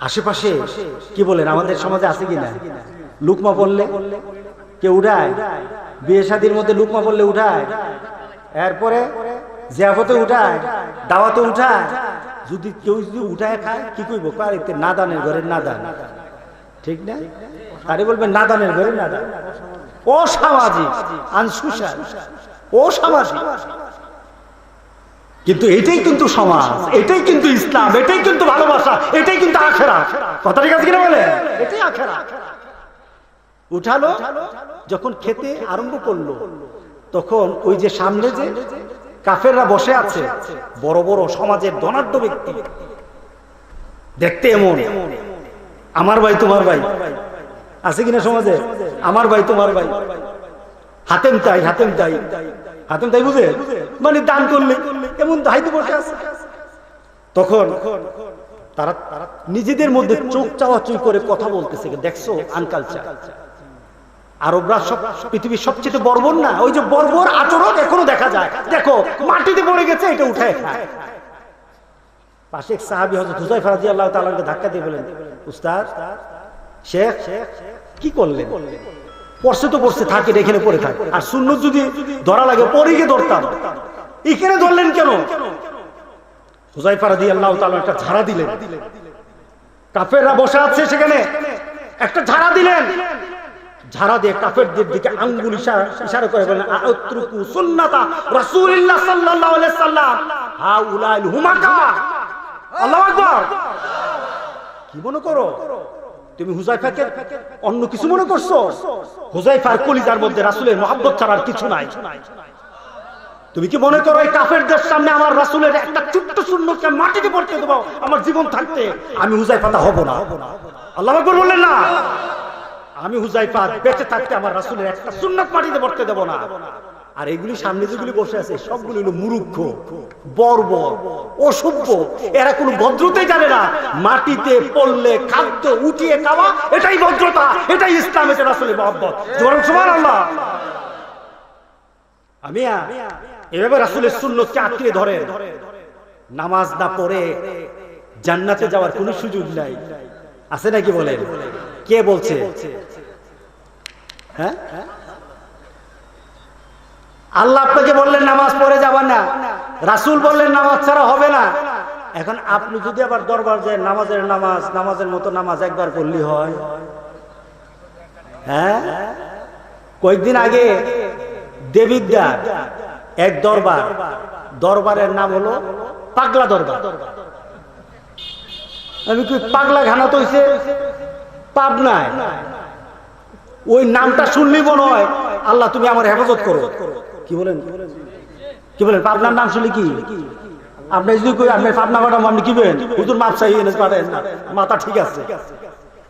আশেপাশে কি বলেন, আমাদের সমাজে আছে কিনা লুকমা বললে কে উঠায়? বিয়ে শাদীর মধ্যে লুকমা বললে উঠায়, এরপরে জিয়াফতে উঠায়, দাওয়াতে উঠায়। যদি কেউ যদি উঠায় খায় কি কইব? কারিতে নাদানের ঘরের নাদান, ঠিক না? আরে বলবেন নাদানের ঘরের নাদান, অসামাজিক, আনসোশাল, অসামাজিক। কিন্তু এটাই কিন্তু সমাজ, এটাই কিন্তু ইসলাম, এটাই কিন্তু ভালোবাসা, এটাই কিন্তু আখিরাত। কথা ঠিক আছে কিনা বলে? এটাই আখিরাত। উঠালো, যখন খেতে আরম্ভ করলো তখন ওই যে সামনে যে কাফেররা বসে আছে, বড় বড় সমাজের ধনাঢ্য ব্যক্তি, দেখতে এমন আমার ভাই তোমার ভাই আছে কিনা সমাজে, আমার ভাই তোমার ভাই, হাতেম তাই হাতেম তাই হাতেম তাই, বুঝে মানে দান করলে এমন দায়িত্ব বসে আছে। তখন তারা নিজেদের মধ্যে চোখ চাওয়াচুই করে কথা বলতেছে, দেখছো আনকালচার, আরবরা সব পৃথিবীর সবচেয়ে বর্বর না? ওই যে বর্বর আচরণ এখনো দেখা যায়, দেখো মাটিতে পড়ে গেছে, এটা উঠায় খায়। পাশে এক সাহাবী হযরত হুযায়ফা রাদিয়াল্লাহু তাআলাকে ধাক্কা দিয়ে বলেন, উস্তাদ শেখ কি করলেন? পড়ছে তো পড়ছে, থাকে এখানে পড়ে থাকে, আর সুন্নত যদি ধরা লাগে পরে গিয়ে ধরতাম, এখানে ধরলেন কেন? হুযায়ফা রাদিয়াল্লাহু তাআলা একটা ঝাড়া দিলেন, কাফেররা বসে আছে সেখানে, একটা ঝাড়া দিলেন। ঝাড়া দিয়ে কাফেরদের দিকে আঙ্গুল ইশারা করে বলেন, আউতরুকু সুন্নাতা রাসূলিল্লাহ সাল্লাল্লাহু আলাইহি সাল্লাম হাউলাইল হুমাকা। আল্লাহু আকবার। কি মনে করো তুমি হুযায়ফাকে অন্য কিছু মনে করছো? হুযায়ফার কলিজার মধ্যে রাসূলের মহব্বত ছাড়া আর কিছু নাই। তুমি কি মনে করো এই কাফেরদের সামনে আমার রাসূলের একটা ছোট্ট সুন্নতকে মাটিতে পড়তে দেব আমার জীবন থাকতে? আমি হুযায়ফা হব না। আল্লাহু আকবার বললেন না? আমি হুযায়ফা বেঁচে থাকতে আমার রাসূলের একটা সুন্নাত মাটিতে পড়তে দেব না। আর এগুলি সামনে যেগুলি বসে আছে সবগুলো হলো মূর্খ, বর্বর, অসভ্য, এরা কোনো ভদ্রতাই জানে না। মাটিতে পড়লে খাদ্য উঠিয়ে খাওয়া, এটাই ভদ্রতা, এটাই ইসলাম, এটা রাসূলের মহব্বত। জোরে সুবহানাল্লাহ। আমি এভাবে রাসূলের সুন্নতকে আঁকড়ে ধরে নামাজ না পড়ে জান্নাতে যাওয়ার কোনো সুযোগ নাই, আছে নাকি বলেন? কে বলছে? হ্যাঁ, আল্লাহ আপনাকে বললেন নামাজ পড়ে যাবেন না, রাসূল বললেন নামাজ ছাড়া হবে না। এখন আপনি যদি আবার দরবার যায় নামাজের মতো নামাজ একবার পড়লি হয়? হ্যাঁ, কয়েকদিন আগে দেবিদ্যার এক দরবারের নাম হলো পাগলা দরবার। আমি কি পাগলা ঘানা তো হইছে পাবনায়, ওই নামটা শুনলি মনে হয় আল্লাহ তুমি আমার হেফাজত করো। কি বলেন? কি বলেন? পাবনার নাম শুনলি কি আপনি যদি কই আপনি পাবনা পাঠাম, আপনি কি বলেন? হুজুর মাপ চাই এনে পাঠান না, মাথা ঠিক আছে।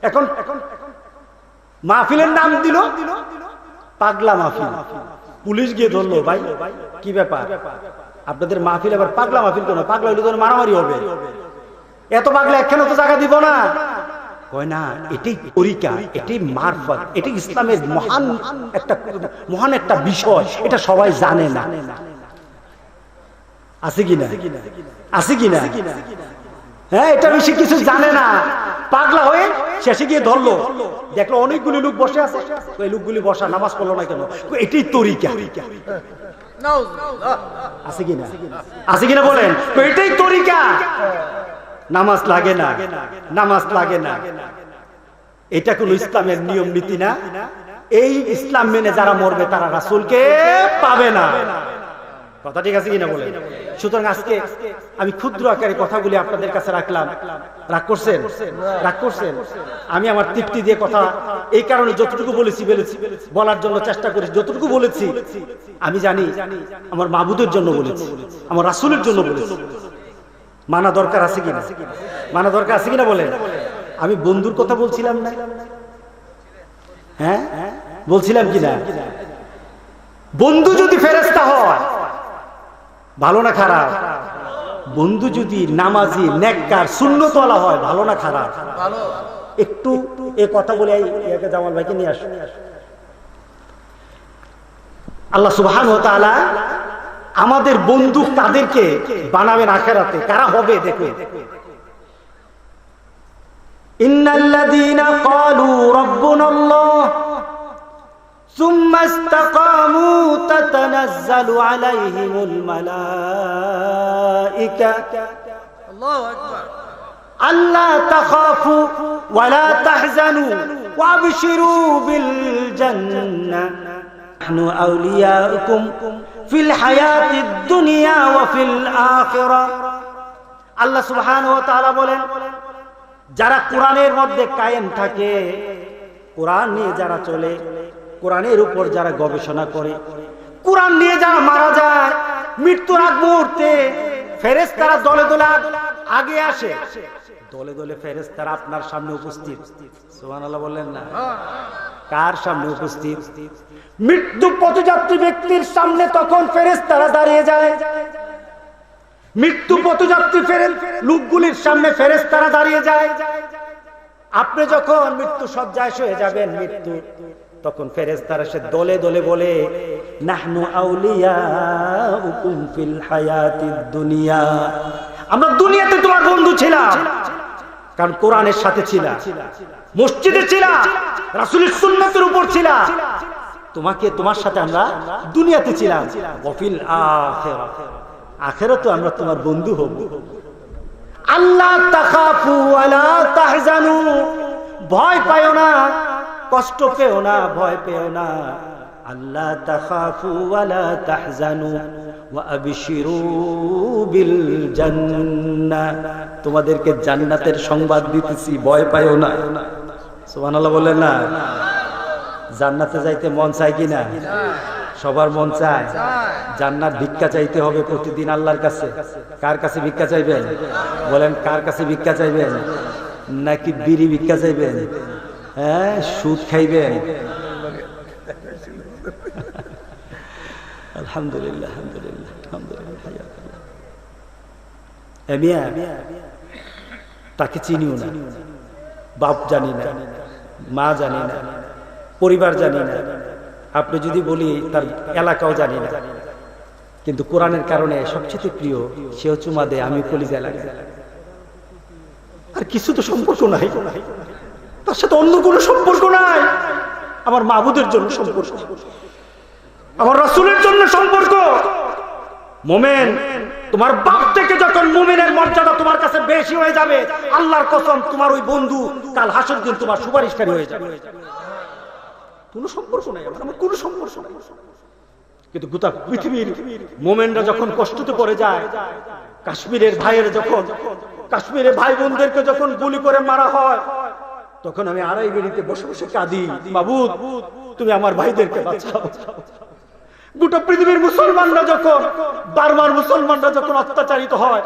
এখন মাহফিলের নাম দিল পাগলা মাহফিল। পুলিশ গিয়ে ধরলো, ভাই কি ব্যাপার আপনাদের মাহফিল আবার পাগলা মাহফিল কেন? পাগলা হইলে তো মারামারি হবে, এত পাগলা একখানে তো জায়গা দিব না। কয় না, এটাই তরিকা, এটাই মারফত, এটাই ইসলামের মহান একটা বিষয়, এটা সবাই জানে না। আছে কিনা? আছে কিনা? হ্যাঁ, এটা বেশি কিছু জানে না। পাগলা হয়ে শেষে গিয়ে ধরলো, দেখলো অনেকগুলি লোক বসে আছে, ওই লোকগুলি বসা, নামাজ পড়লো না কেন? এটাই তরিকা। আছে কিনা? আছে কিনা বলেন? এটাই তরিকা। নামাজ লাগে না, নামাজ লাগে না, এটা কোন ইসলামের নিয়ম নীতি না। এই ইসলাম মেনে যারা মরবে তারা রাসূলকে পাবে না। কথা ঠিক আছে কিনা বলেন? সুতরাং আজকে আমি ক্ষুদ্র আকারে কথাগুলি আপনাদের কাছে রাখলাম। রাগ করছেন? রাগ করছেন? আমি আমার তৃপ্তি দিয়ে কথা এই কারণে যতটুকু বলেছি বলার জন্য চেষ্টা করেছি, যতটুকু বলেছি আমি জানি আমার মাবুদের জন্য বলেছি, আমার রাসূলের জন্য বলেছি। মানা দরকার আছে কিনা? মানা দরকার আছে কিনা বলেন? আমি বন্ধুর কথা বলছিলাম না? হ্যাঁ বলছিলাম কিনা? বন্ধু যদি ফেরেশতা হয় ভালো না খারাপ? বন্ধু যদি নামাজি নেককার সুন্নতওয়ালা হয় ভালো না খারাপ? ভালো। একটু এই কথা বলে ইয়াকে জামাল ভাইকে নিয়ে আসুন। আল্লাহ সুবহানাহু ওয়া তাআলা আমাদের বন্ধু কাদেরকে বানাবেন আখিরাতে, কারা হবে দেখুন। ইন্নাল্লাযীনা ক্বালু রাব্বুনাল্লাহ সুম্মা ইসতাকামু তাতানাজ্জালু আলাইহিমুল মালায়েকা আল্লাহু আকবার আল্লা তাখাফু ওয়া লা তাহজানু ওয়া আবশিরু বিল জান্নাহ নাহনু আউলিয়াউকুম ফিল হায়াতিদ দুনিয়া ওয়া ফিল আখিরাহ। আল্লাহ সুবহানাহু ওয়া তাআলা বলেন, যারা কোরআনের মধ্যে কায়েম থাকে, কোরআন নিয়ে যারা চলে, কোরআনের উপর যারা গবেষণা করে, কোরআন নিয়ে যারা মারা যায়, মৃত্যুর আগ মুহূর্তে ফেরেশতারা দলে দলে আগে আসে, দলে দলে ফেরেশতারা আপনার সামনে উপস্থিত। সুবহানাল্লাহ বললেন না? কার সামনে উপস্থিত? মৃত্যু পথযাত্রী ব্যক্তির সামনে তখন ফেরেশতারা দাঁড়িয়ে যায়। মৃত্যু পথযাত্রী লোকগুলির সামনে ফেরেশতারা দাঁড়িয়ে যায়। আপনি যখন মৃত্যু শয্যায় শুয়ে যাবেন, মৃত্যু তখন ফেরেশতারা সে দলে দলে বলে, নাহনু আউলিয়াউকুম ফিল হায়াতিদ দুনিয়া, আমরা দুনিয়াতে তোমার বন্ধু ছিলাম, কারণ কোরআনের সাথে ছিলাম, মসজিদে ছিলাম, রাসূলের সুন্নাতের উপর ছিলাম, তোমার সাথে আমরা দুনিয়াতে ছিলাম। ওয়া ফিল আখিরাহ, আখিরাতে আমরা তোমার বন্ধু হব। আল্লাহ তাখাফু ওয়া লা তাহজানু, ভয় পায়ো না, কষ্ট পেও না, ভয় পেও না। আল্লাহ তাখাফু ওয়া লা তাহজানু ওয়া আবশিরু বিল জান্নাহ, তোমাদেরকে জান্নাতের সংবাদ দিতেছি, ভয় পায়ো না। সুবহানাল্লাহ বলেন না? জান্নাতে যাইতে মন চায় কিনা? সবার মন চায়। জান্নাত ভিক্ষা চাইতে হবে প্রতিদিন আল্লাহর কাছে। কার কাছে ভিক্ষা চাইবেন? বলেন, কার কাছে ভিক্ষা চাইবেন? নাকি বিড়ি ভিক্ষা চাইবেন? হ্যাঁ, সুদ খাইবেন? আলহামদুলিল্লাহ, আলহামদুলিল্লাহ, আলহামদুলিল্লাহ। তাকে চিনিও না, বাপ জানি না, মা জানি না, পরিবার জানি না, আপনি যদি বলি তার এলাকাও জানি না, কিন্তু কোরআনের কারণে সবচেয়ে প্রিয়, সেও চুমা দেয়, আমি কলিজা লাগে। আর কিছু তো সম্পর্ক নাই, তার সাথে অন্য কোনো সম্পর্ক নাই। আমার মাবুদের জন্য সম্পর্ক, আমার রাসূলের জন্য সম্পর্ক। মোমেন, তোমার বাপ থেকে যখন মুমিনের মর্যাদা তোমার কাছে বেশি হয়ে যাবে, আল্লাহর কসম তোমার ওই বন্ধু কাল হাসর দিন তোমার সুপারিশকারী হয়ে যাবে। কোনো সম্পর্ক নাই আমার কোনো সম্পর্ক নাই। কিন্তু গোটা পৃথিবীর মোমেনরা যখন কষ্টতে পড়ে যায়, কাশ্মীরের ভাইয়ের যখন, কাশ্মীরের ভাই বোনদেরকে যখন গুলি করে মারা হয়, তখন আমি আড়াই বেড়িতে বসে বসে কাঁদি, মাবুদ তুমি আমার ভাইদেরকে বাঁচাও। গোটা পৃথিবীর মুসলমানরা যখন, বারবার মুসলমানরা যখন অত্যাচারিত হয়,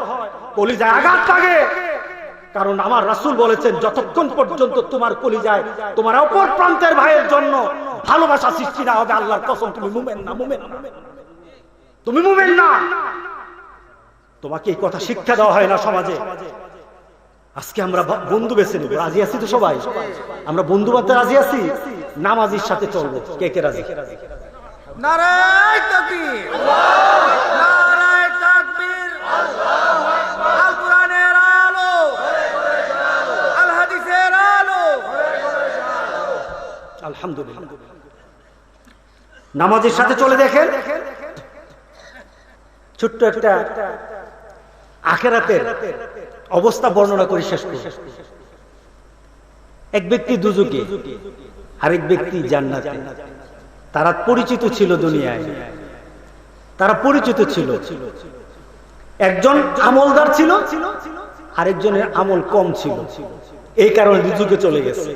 কলিজায় আঘাত লাগে। কারণ আমার রাসূল বলেছেন, যতক্ষণ পর্যন্ত তোমার কলিজায় তোমার অপর প্রান্তের ভাইয়ের জন্য ভালোবাসা সৃষ্টি না হবে, আল্লাহর কসম তুমি মুমিন না, মুমিন না, তুমি মুমিন না। তোমাকে এই কথা শিক্ষা দেওয়া হয় না সমাজে। আজকে আমরা বন্ধু বেছে নেব, রাজি আছি তো সবাই? আমরা বন্ধু বাঁধতে রাজি আছি, নামাজির সাথে চলবো। কে কে রাজি? নারায়ে তাকবীর, নারায়ে তাকবীর, আল্লাহু আকবার। আল কোরআনের আলো, আল হাদিসের আলো। আলহামদুলিল্লাহ। নামাজের সাথে চলে দেখেন, ছোট্ট একটা আখিরাতের অবস্থা বর্ণনা করে শেষ করি। এক ব্যক্তি দুজকে আরেক ব্যক্তি জান্নাতে। তারা পরিচিত ছিল দুনিয়ায়, তারা পরিচিত ছিল। একজন আমলদার ছিল, আরেকজনের আমল কম ছিল, এই কারণে দুজকে চলে গেছে।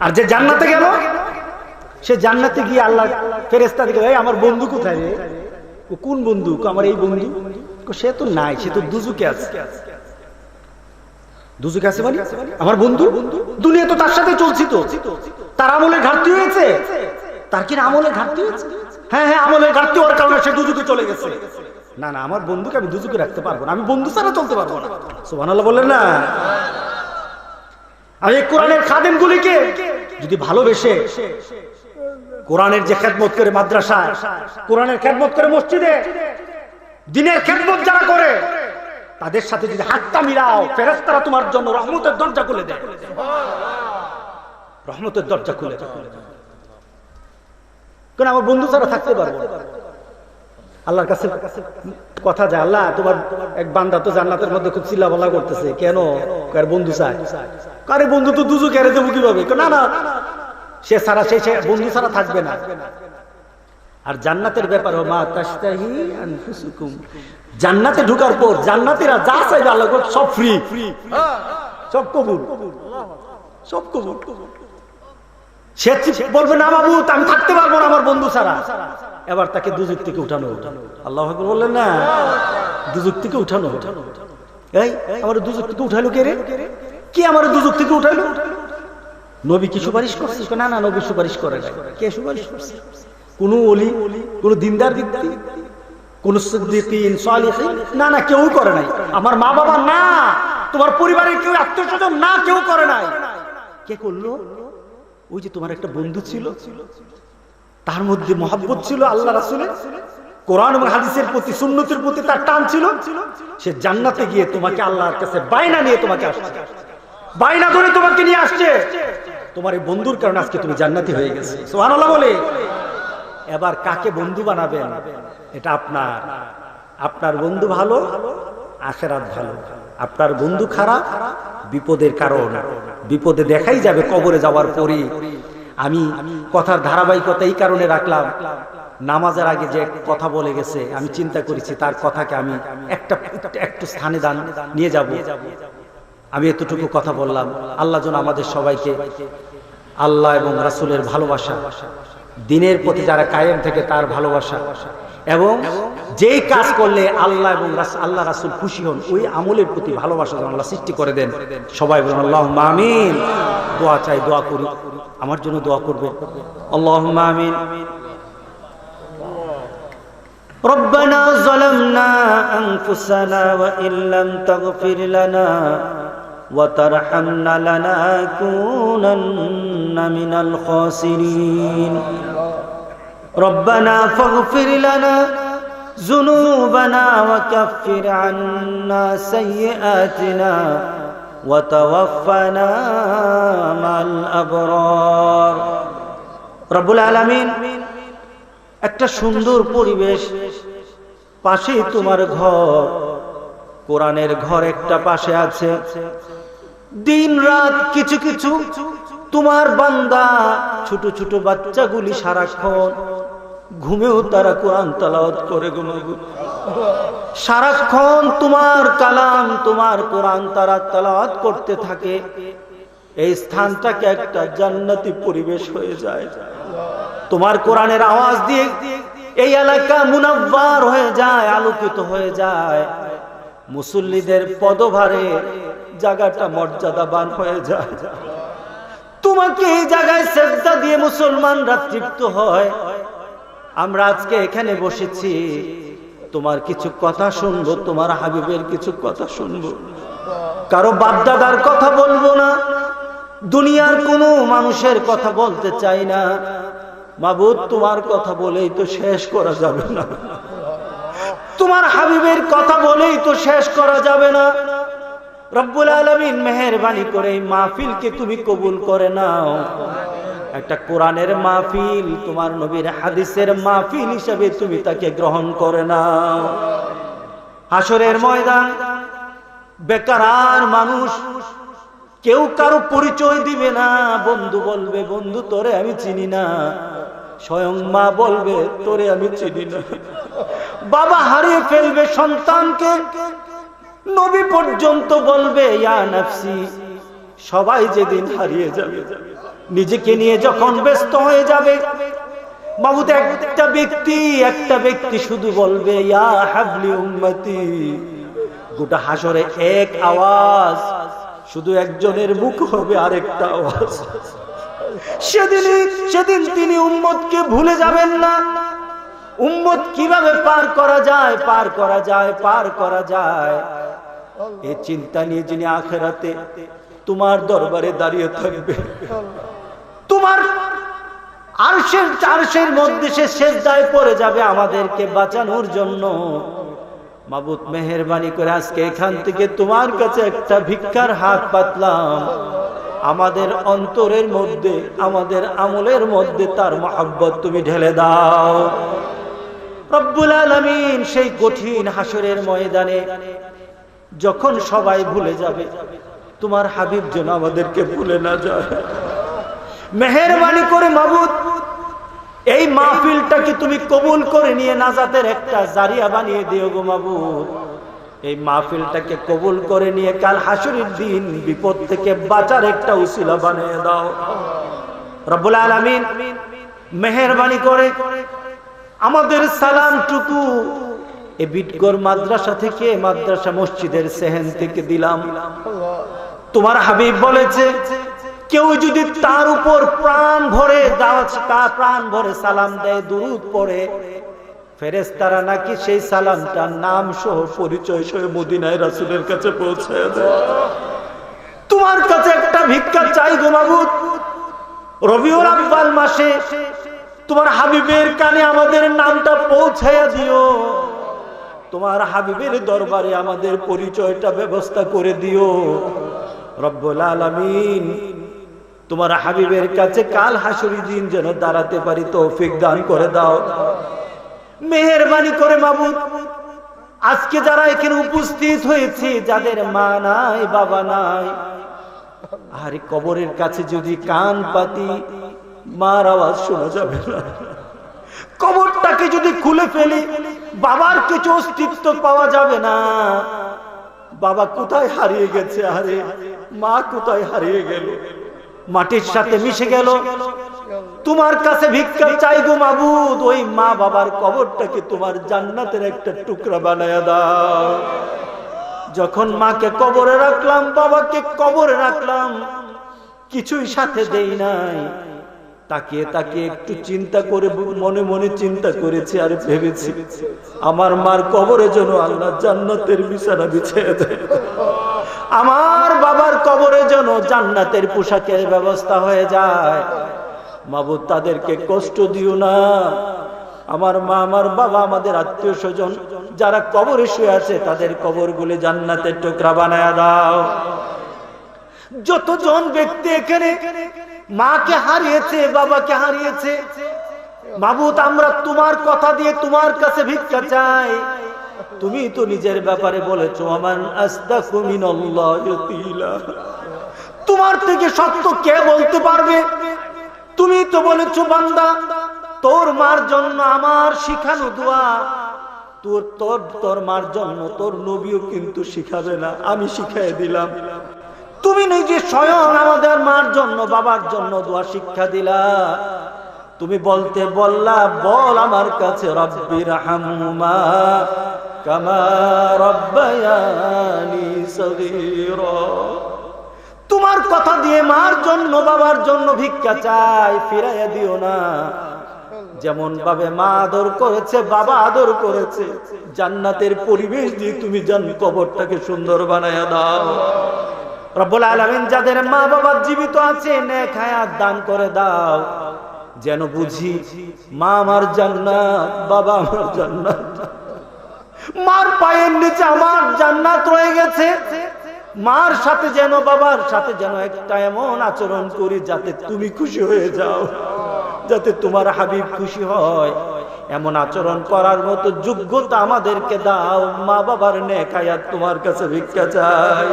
আর যে জান্নাতে গেল, সে জান্নাতে গিয়ে আল্লাহ ফেরেশতা দিকে, এই আমার বন্ধু কোথায় রে? কোন বন্ধু? আমার এই বন্ধু। সে তো নাই, সে তো দুজকে আছে। দুজকে আছে মানে আমার বন্ধু দুনিয়া তো তার সাথে চলছি, তো তার আমলের ঘাটতি হয়েছে। তার কি আমলের ঘাটতি হয়েছে? হ্যাঁ হ্যাঁ, আমলের ঘাটতি হওয়ার কারণে সে দুজকে চলে গেছে। না না, আমার বন্ধুকে আমি দুজকে রাখতে পারবো না, আমি বন্ধু ছাড়া চলতে পারবো না। সুবহানাল্লাহ বললেন না? আর এই কোরআনের খাদেমগুলিকে যদি ভালোবেসে, কোরআনের যে খেদমত করে মাদ্রাসায়, কোরআনের খেদমত করে মসজিদে, দ্বীনের খেদমত যারা করে, তাদের সাথে যদি হাতটা মিলাও, ফেরেশতারা তোমার জন্য রহমতের দরজা খুলে দেয়, রহমতের দরজা খুলে দেয়। কারণ আমার বন্ধু ছাড়া থাকতে পারবো না। আল্লাহর কাছে কথা যায়, আল্লাহ তোমার এক বান্দা তো জান্নাতের মধ্যে খুব চিল্লাপাল্লা করতেছে, কেন? কার বন্ধু চায়। কারে বন্ধু তো দুজু কেড়ে দেবো কিভাবে? না না, সে ছাড়া সে বন্ধু ছাড়া থাকবে না। আর জান্নাতের ব্যাপার, মা তাশতাহি আনফুসুকুম, জান্নাতে ঢোকার পর জান্নাতীরা যা চাইবে আল্লাহ সব ফ্রি, সব কবুল, সব কবুল। সে বলবে না বাবু আমি থাকতে পারবো না আমার বন্ধু ছাড়া, এবার তাকে দুজক থেকে উঠানো। আল্লাহু আকবার বললেন না? দুজক থেকে উঠানো। এই আমার দুজক থেকে উঠালো কে রে? কে আমার দুজক থেকে উঠালো? নবী কি সুপারিশ করছে? না না, নবী সুপারিশ করে না। কে সুপারিশ করছে? কোন ওলি, কোন দিনদার ব্যক্তি, কোন সিদ্দিকিন সালিহিন? না না, কেউ করে নাই। আমার মা বাবা না, তোমার পরিবারের কেউ, আত্মীয়স্বজন না, কেউ করে নাই। কে করলো? ওই যে তোমার একটা বন্ধু ছিল, তার মধ্যে মহব্বত ছিল আল্লাহ রাসূলের, কোরআন এবং হাদিসের প্রতি, সুন্নতের প্রতি তার টান ছিল। সে জান্নাতে গিয়ে তোমাকে আল্লাহর কাছে বায়না নিয়ে তোমাকে আসছে, বায়না ধরে তোমাকে নিয়ে আসছে। তোমার এই বন্ধুর কারণে আজকে তুমি জান্নাতি হয়ে গেছে। সুবহানাল্লাহ বলে। এবার কাকে বন্ধু বানাবেন এটা আপনার। আপনার বন্ধু ভালো, আখিরাত ভালো। আপনার বন্ধু খারাপ, বিপদের কারণ, বিপদে দেখাই যাবে কবরে যাওয়ার পরে। আমি কথার ধারাবাহিকতা এই কারণে রাখলাম, নামাজের আগে যে কথা বলে গেছে, আমি চিন্তা করেছি তার কথাকে আমি একটু স্থানে দান নিয়ে যাব। আমি এতটুকু কথা বললাম। আল্লাহ যেন আমাদের সবাইকে আল্লাহ এবং রাসূলের ভালোবাসা, দ্বীনের প্রতি যারা কায়েম থেকে তার ভালোবাসা, এবং যেই কাজ করলে আল্লাহ এবং আল্লাহ রাসূল খুশি হন, ওই আমলের প্রতি ভালোবাসা যেন আল্লাহ সৃষ্টি করে দেন। সবাই বলুন আল্লাহুম্মা আমিন। দোয়া চাই, দোয়া করি, আমার জন্য দোয়া করবেন। আল্লাহুম্মা আমিন। ربنا ظلمنا أنفسنا وإن لم تغفر لنا وترحمنا لنكونن من الخاسرين ربنا فاغفر لنا ذنوبنا وكفر عنا سيئاتنا وتوفنا مع الأبرار رب العالمين একটা সুন্দর পরিবেশ, পাশেই তোমার ঘর, কোরআনের ঘর একটা পাশে আছে। দিন রাত কিছু কিছু তোমার বান্দা, ছোট ছোট বাচ্চাগুলি সারাক্ষণ ঘুমেও তারা কোরআন তেলাওয়াত করে ঘুমাবে। সারাক্ষণ তোমার কালাম, তোমার কোরআন তারা তেলাওয়াত করতে থাকে। এই স্থানটাকে একটা জান্নাতি পরিবেশ হয়ে যায়। তোমার কোরআনের আওয়াজ দিয়ে এই এলাকা মুনাব্বার হয়ে যায়, আলোকিত হয়ে যায়। মুসল্লিদের পদভারে জায়গাটা মর্যাদাবান হয়ে যায়। তোমাকে এই জায়গায় সিজদা দিয়ে মুসলমানরা তৃপ্ত হয়। আমরা আজকে এখানে বসেছি, তোমার কিছু কথা শুনবো, তোমার হাবিবের কিছু কথা শুনবো। কারো বাপদাদার কথা বলবো না, দুনিয়ার কোনো মানুষের কথা বলতে চাই না। মাবুদ, তোমার কথা বলেই তো শেষ করা যাবে না, তোমার হাবিবের কথা বলেই তো শেষ করা যাবে না। রব্বুল আলামিন মেহেরবানি করে এই মাহফিলকে তুমি কবুল করে নাও। একটা কোরআনের মাহফিল, তোমার নবীর হাদিসের মাহফিল হিসেবে তুমি তাকে গ্রহণ করে নাও। হাসরের ময়দান বেকার মানুষ কেউ কারো পরিচয় দিবে না। বন্ধু বলবে বন্ধু তোরে আমি চিনি না, স্বয়ং মা বলবে তোরে আমি চিনি না। বাবা হারিয়ে ফেলবে সন্তানকে, নবী পর্যন্ত বলবে ইয়া নাফসি। সবাই যেদিন হারিয়ে যাবে, নিজেকে নিয়ে যখন ব্যস্ত হয়ে যাবে, মাবুদ একটা ব্যক্তি শুধু বলবে ইয়া হাবলি উম্মতি। গোটা হাসরে এক আওয়াজ, শুধু একজনের মুখ হবে আরেকটা আওয়াজ। সেদিন তিনি উম্মতকে ভুলে যাবেন না। উম্মত কিভাবে পার করা যায় এই চিন্তা নিয়ে যিনি আখিরাতে তোমার দরবারে দাঁড়িয়ে থাকবে, তোমার আরশের মধ্যে সে সিজদায় পড়ে যাবে আমাদেরকে বাঁচানোর জন্য। মাবুদ মেহেরবানি করে আজকে এখান থেকে তোমার কাছে একটা ভিক্ষার হাত পাতলাম, আমাদের অন্তরের মধ্যে, আমাদের আমলের মধ্যে তার মহব্বত তুমি ঢেলে দাও রব্বুল আলামিন। সেই কঠিন হাসরের ময়দানে যখন সবাই ভুলে যাবে, তোমার হাবিব যেন আমাদেরকে ভুলে না যায়। মেহেরবানি করে মাবুদ এই মাহফিলটাকে তুমি কবুল করে নিয়ে নাজাতের একটা জারিয়া বানিয়ে দিও গো মাবুদ। এই মাহফিলটাকে কবুল করে নিয়ে কাল হাসরের দিন বিপদ থেকে বাঁচার একটা উসিলা বানিয়ে দাও রব্বুল আলামিন। মেহেরবানি করে আমাদের সালামটুকু এই বিটগর মাদ্রাসা থেকে, মাদ্রাসা মসজিদের সেহেন থেকে দিলাম। তোমার হাবিব বলেছে কেউ যদি তার উপর প্রাণ ভরে সালাম দেয়, দুরূদ পড়ে, ফেরেশতারা নাকি সেই সালামটার নাম সহ পরিচয় সহ মদিনায় রাসূলের কাছে পৌঁছায় দেয়। তোমার কাছে একটা ভিক্ষা চাই গো মাবুদ, রবিউল আউয়াল মাসে তোমার হাবিবের কানে আমাদের নামটা পৌঁছায়া দিও। তোমার হাবিবের দরবারে আমাদের পরিচয়টা ব্যবস্থা করে দিও রব্বুল আলামিন। তোমার হাবিবের কাছে কাল হাসরের দিন যেন দাঁড়াতে পারি তৌফিক দান করে দাও মেহেরবানি করে মাবুদ। আজকে যারা এখানে উপস্থিত হয়েছে, যাদের মা নাই বাবা নাই, আরে কবরের কাছে যদি কান পাতি মার আওয়াজ শোনা যাবে না। কবরটাকে যদি খুলে ফেলি বাবার কিছু অস্তিত্ব পাওয়া যাবে না। বাবা কোথায় হারিয়ে গেছে, আরে মা কোথায় হারিয়ে গেল, মাটির সাথে মিশে গেল। তোমার কাছে ভিক্ষা চাই গো মাবুদ, ওই মা বাবার কবরটাকে তোমার জান্নাতের একটা টুকরা বানায়া দাও। যখন মাকে কবরে রাখলাম, বাবাকে কবরে রাখলাম, কিছুই সাথে দেই নাই, তাকিয়ে তাকিয়ে একটু চিন্তা করে মনে মনে চিন্তা করেছি আর ভেবেছি আমার মার কবরে যেন আল্লাহ জান্নাতের বিছানা বিছিয়ে দেয়, আমার বাবার কবরে যেন জান্নাতের পোশাকের ব্যবস্থা হয়ে যায়। মাবুদ তাদেরকে কষ্ট দিও না। আমার মা, আমার বাবা, আমাদের আত্মীয় স্বজন যারা কবরে শুয়ে আছে তাদের কবরগুলো জান্নাতের টুকরা বানায়া দাও। যতজন ব্যক্তি এখানে মাকে হারিয়েছে, বাবাকে হারিয়েছে, মাবুদ আমরা তোমার কথা দিয়ে তোমার কাছে ভিক্ষা চাই। তুমি তো নিজের ব্যাপারে বলেছো আমান আসদাকু মিনাল্লাহি কিলা, তোমার থেকে সত্য কে বলতে পারবে? তুমি তো বলেছো বান্দা তোর মার জন্য আমার শিখানো দোয়া, তোর মার জন্য তোর নবীও কিন্তু শিখাবে না, আমি শিখাই দিলাম। তুমি নিজে স্বয়ং আমাদের মার জন্য বাবার জন্য দোয়া শিক্ষা দিলা। তুমি বলতে বললা বল আমার কাছে রব্বির হামহুমা কামা রব্বায়ানি সগীরা। তোমার কথা দিয়ে মার জন্য বাবার জন্য ভিক্ষা চাই, ফিরাইয়া দিও না। যেমন ভাবে মা আদর করেছে, বাবা আদর করেছে, জান্নাতের পরিবেশ দিয়ে তুমি কবরটাকে সুন্দর বানায়া দাও রব্বুল আলামিন। যাদের মা বাবা জীবিত আছে নেক হায়াত দান করে দাও, যেন বুঝি মা আমার জান্নাত, বাবা আমার জান্নাত, মার পায়ের নিচে আমার জান্নাত রয়ে গেছে। মার সাথে যেন বাবার সাথে যেন একটা এমন আচরণ করি যাতে তুমি খুশি হয়ে যাও, যাতে তোমার হাবিব খুশি হয়। এমন আচরণ করার মতো যোগ্যতা আমাদেরকে দাও। মা বাবার নেক হায়াত তোমার কাছে ভিক্ষা চাই।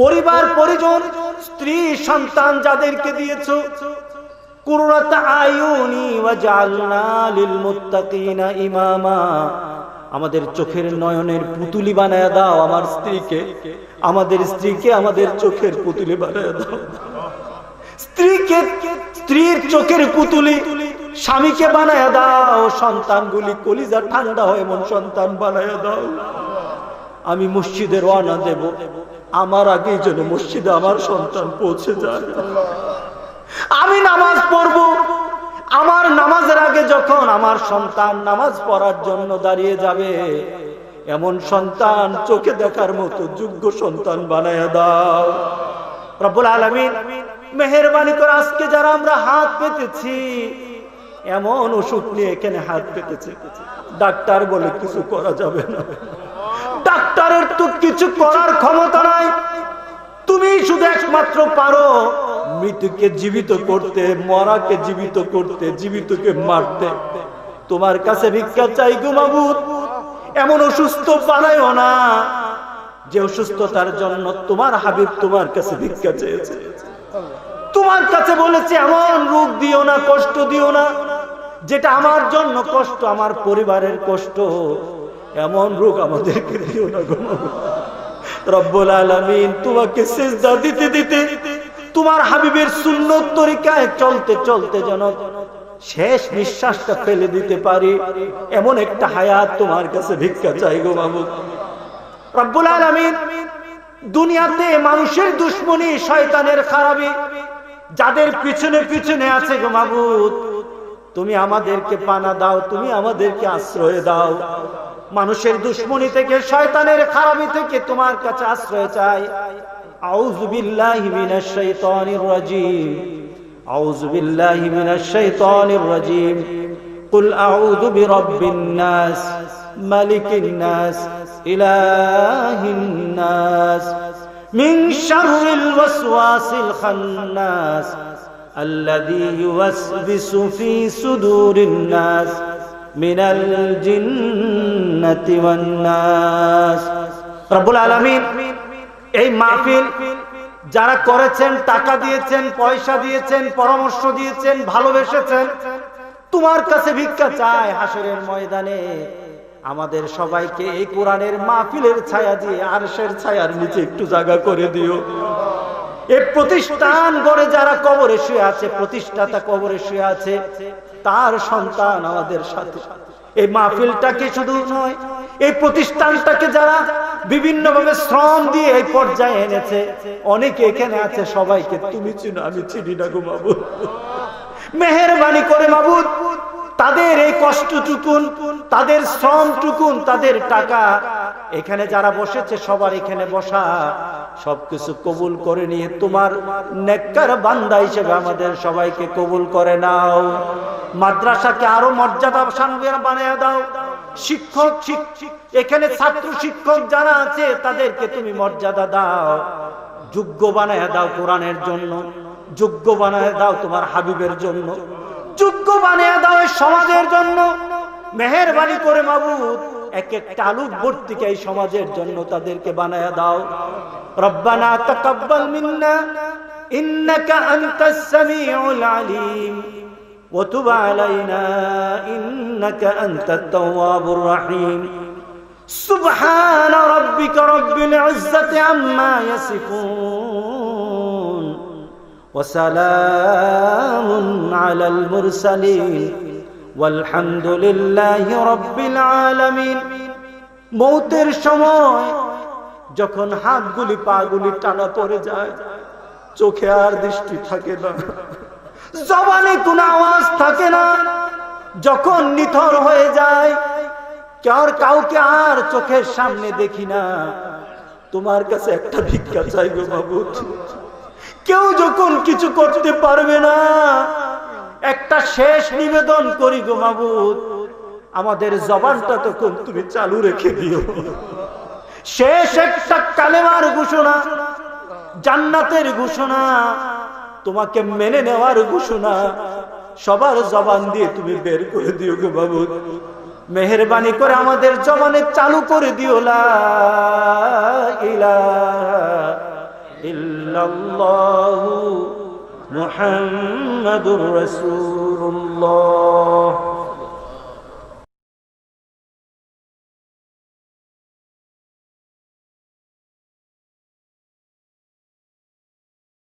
পরিবার পরিজন, স্ত্রী সন্তান যাদেরকে দিয়েছো, কুররাত আয়ুনি ওয়াজআলনা লিল মুত্তাকিনা ইমামা, আমাদের চোখের নয়নের পুতুলি বানায়া দাও আমার স্ত্রীকে, আমাদের স্ত্রীকে আমাদের চোখের পুতুলি বানায়া দাও। স্ত্রীকে স্ত্রীর চোখের পুতুলি স্বামীকে বানায়া দাও, সন্তানগুলি কলিজা ঠান্ডা হয় এমন সন্তান বানায়া দাও। আমি মসজিদে রওনা দেব, আমার আগেই যেন মসজিদে আমার সন্তান পৌঁছে যায়। আমি নামাজ পড়ব, আমার নামাজের আগে যখন আমার সন্তান নামাজ পড়ার জন্য দাঁড়িয়ে যাবে, এমন সন্তান চোখে দেখার মতো যোগ্য সন্তান বানায়া দাও রব্বুল আলামিন। মেহেরবানি করে আজকে যারা আমরা হাত পেতেছি, এমন ওষুধ নিয়ে এখানে হাত পেতেছি, ডাক্তার বলে কিছু করা যাবে না, ডাক্তারের তো কিছু করার ক্ষমতা নাই, তুমি শুধু একমাত্র পারো মৃতকে জীবিত করতে, মরাকে জীবিত করতে, জীবিতকে মারতে। তোমার কাছে ভিক্ষা চাই গো মাবুদ, এমন অসুস্থ বানায়ও না যে অসুস্থতার জন্য তোমার হাবিব তোমার কাছে ভিক্ষা চেয়েছে। তোমার কাছে বলেছে এমন রোগ দিও না, কষ্ট দিও না যেটা আমার জন্য কষ্ট, আমার পরিবারের কষ্ট, এমন রোগ আমাদেরকে দিও না গো রব্বুল আলামিন। তোমাকে সিজদা দিতে দিতে, তোমার হাবিবের সুন্নত তরিকায় চলতে চলতে যেন শেষ নিঃশ্বাসটা ফেলে দিতে পারি, এমন একটা হায়াত তোমার কাছে ভিক্ষা চাই গো মাবুদ রব্বুল আলামিন। দুনিয়াতে মানুষের দুশ্মনী, শয়তানের খারাপি যাদের পিছনে পিছনে আছে গো মাবুদ, তুমি আমাদেরকে পানা দাও, তুমি আমাদেরকে আশ্রয় দাও। মানুষের দুশ্মনী থেকে, শয়তানের খারাপি থেকে তোমার কাছে আশ্রয় চাই। আউযু বিল্লাহি মিনাশ শাইতানির রাজীম, আউযু বিল্লাহি মিনাশ শাইতানির রাজীম। কুল আউযু বিরাব্বিন নাস, মালিকিন নাস, ইলাহিন নাস, মিন শাররিল ওয়াসওয়াসিল খান্নাস, আল্লাযী ইউওয়াসবিসু ফী সুদুরিন নাস মিনাল জিন্নাতি ওয়ান নাস। রব্বুল আলামিন, এই মাহফিল যারা করেছেন, টাকা দিয়েছেন, পয়সা দিয়েছেন, পরামর্শ দিয়েছেন, ভালোবেসেছেন, তোমার কাছে ভিক্ষা চাই হাসরের ময়দানে আমাদের সবাইকে এই কোরআনের মাহফিলের ছায়া দিয়ে আরশের ছায়ার নিচে একটু জায়গা করে দিও। এই প্রতিষ্ঠান গড়ে যারা কবরে শুয়ে আছে, প্রতিষ্ঠাতা কবরে শুয়ে আছে, তার সন্তান আমাদের সাথে। এই মাহফিলটাকে শুধু নয়, এই প্রতিষ্ঠানটাকে যারা বিভিন্ন ভাবে শ্রম দিয়ে এই পর্যায়ে এনেছে, অনেকে এখানে আছে, সবাইকে তুমি চিনো, আমি চিনি না গো মাবুদ। মেহেরবানি করে মাবুদ, তাদের এই কষ্টটুকুন, তাদের শ্রমটুকুন, তাদের টাকা, এখানে যারা বসেছে সবার এখানে বসা, সবকিছু কবুল করে নিয়ে তোমার নেককার বান্দা হিসেবে আমাদের সবাইকে কবুল করে নাও। মাদ্রাসাকে আরো মর্যাদাবান বানিয়ে দাও। শিক্ষক, এখানে ছাত্র শিক্ষক যারা আছে তাদেরকে তুমি মর্যাদা দাও, যোগ্য বানায় দাও কোরআনের জন্য, যোগ্য বানায় দাও তোমার হাবিবের জন্য, যোগ্য বানিয়ে দাও এই সমাজের জন্য। মেহেরবানি করে মাবুদ, এক একটা আলোক ভর্তিকে এই সমাজের জন্য তাদেরকে বানায়া দাও। রব্বানা তাকাব্বাল মিন্না ইন্নাকা আনতাস সামিউল আলিম ওয়া তুব আলাইনা ইন্নাকা আনতাত তাওয়াবুর রহিম। সুবহান রাব্বিকা রাব্বিল ইজ্জাতি আম্মা ইয়াসিফুন ওয়া সালামুন আলাল মুরসালিন ওয়ালহামদুলিল্লাহি রাব্বিল আলামিন। মৌতের সময় যখন হাতগুলি পাগুলি টানা পড়ে যায়, চোখে আর দৃষ্টি থাকে না, জবানে কোনো আওয়াজ থাকে না, যখন নিথর হয়ে যায়, কাউকে আর চোখের সামনে দেখি না, তোমার কাছে একটা ভিক্ষা চাই গো মাবুদ। কেউ যখন কিছু করতে পারবে না, একটা শেষ নিবেদন করি গো মাবুদ, আমাদের জবানটা তখন তুমি চালু রেখে দিও। শেষ একটা কালেমার ঘোষণা, জান্নাতের ঘোষণা, তোমাকে মেনে নেওয়ার ঘোষণা সবার জবান দিয়ে তুমি বের করে দিও গো মাবুদ। মেহেরবানি করে আমাদের জবানে চালু করে দিও লা ইলাহা ইল্লাল্লাহু মুহাম্মাদুর রাসূলুল্লাহ।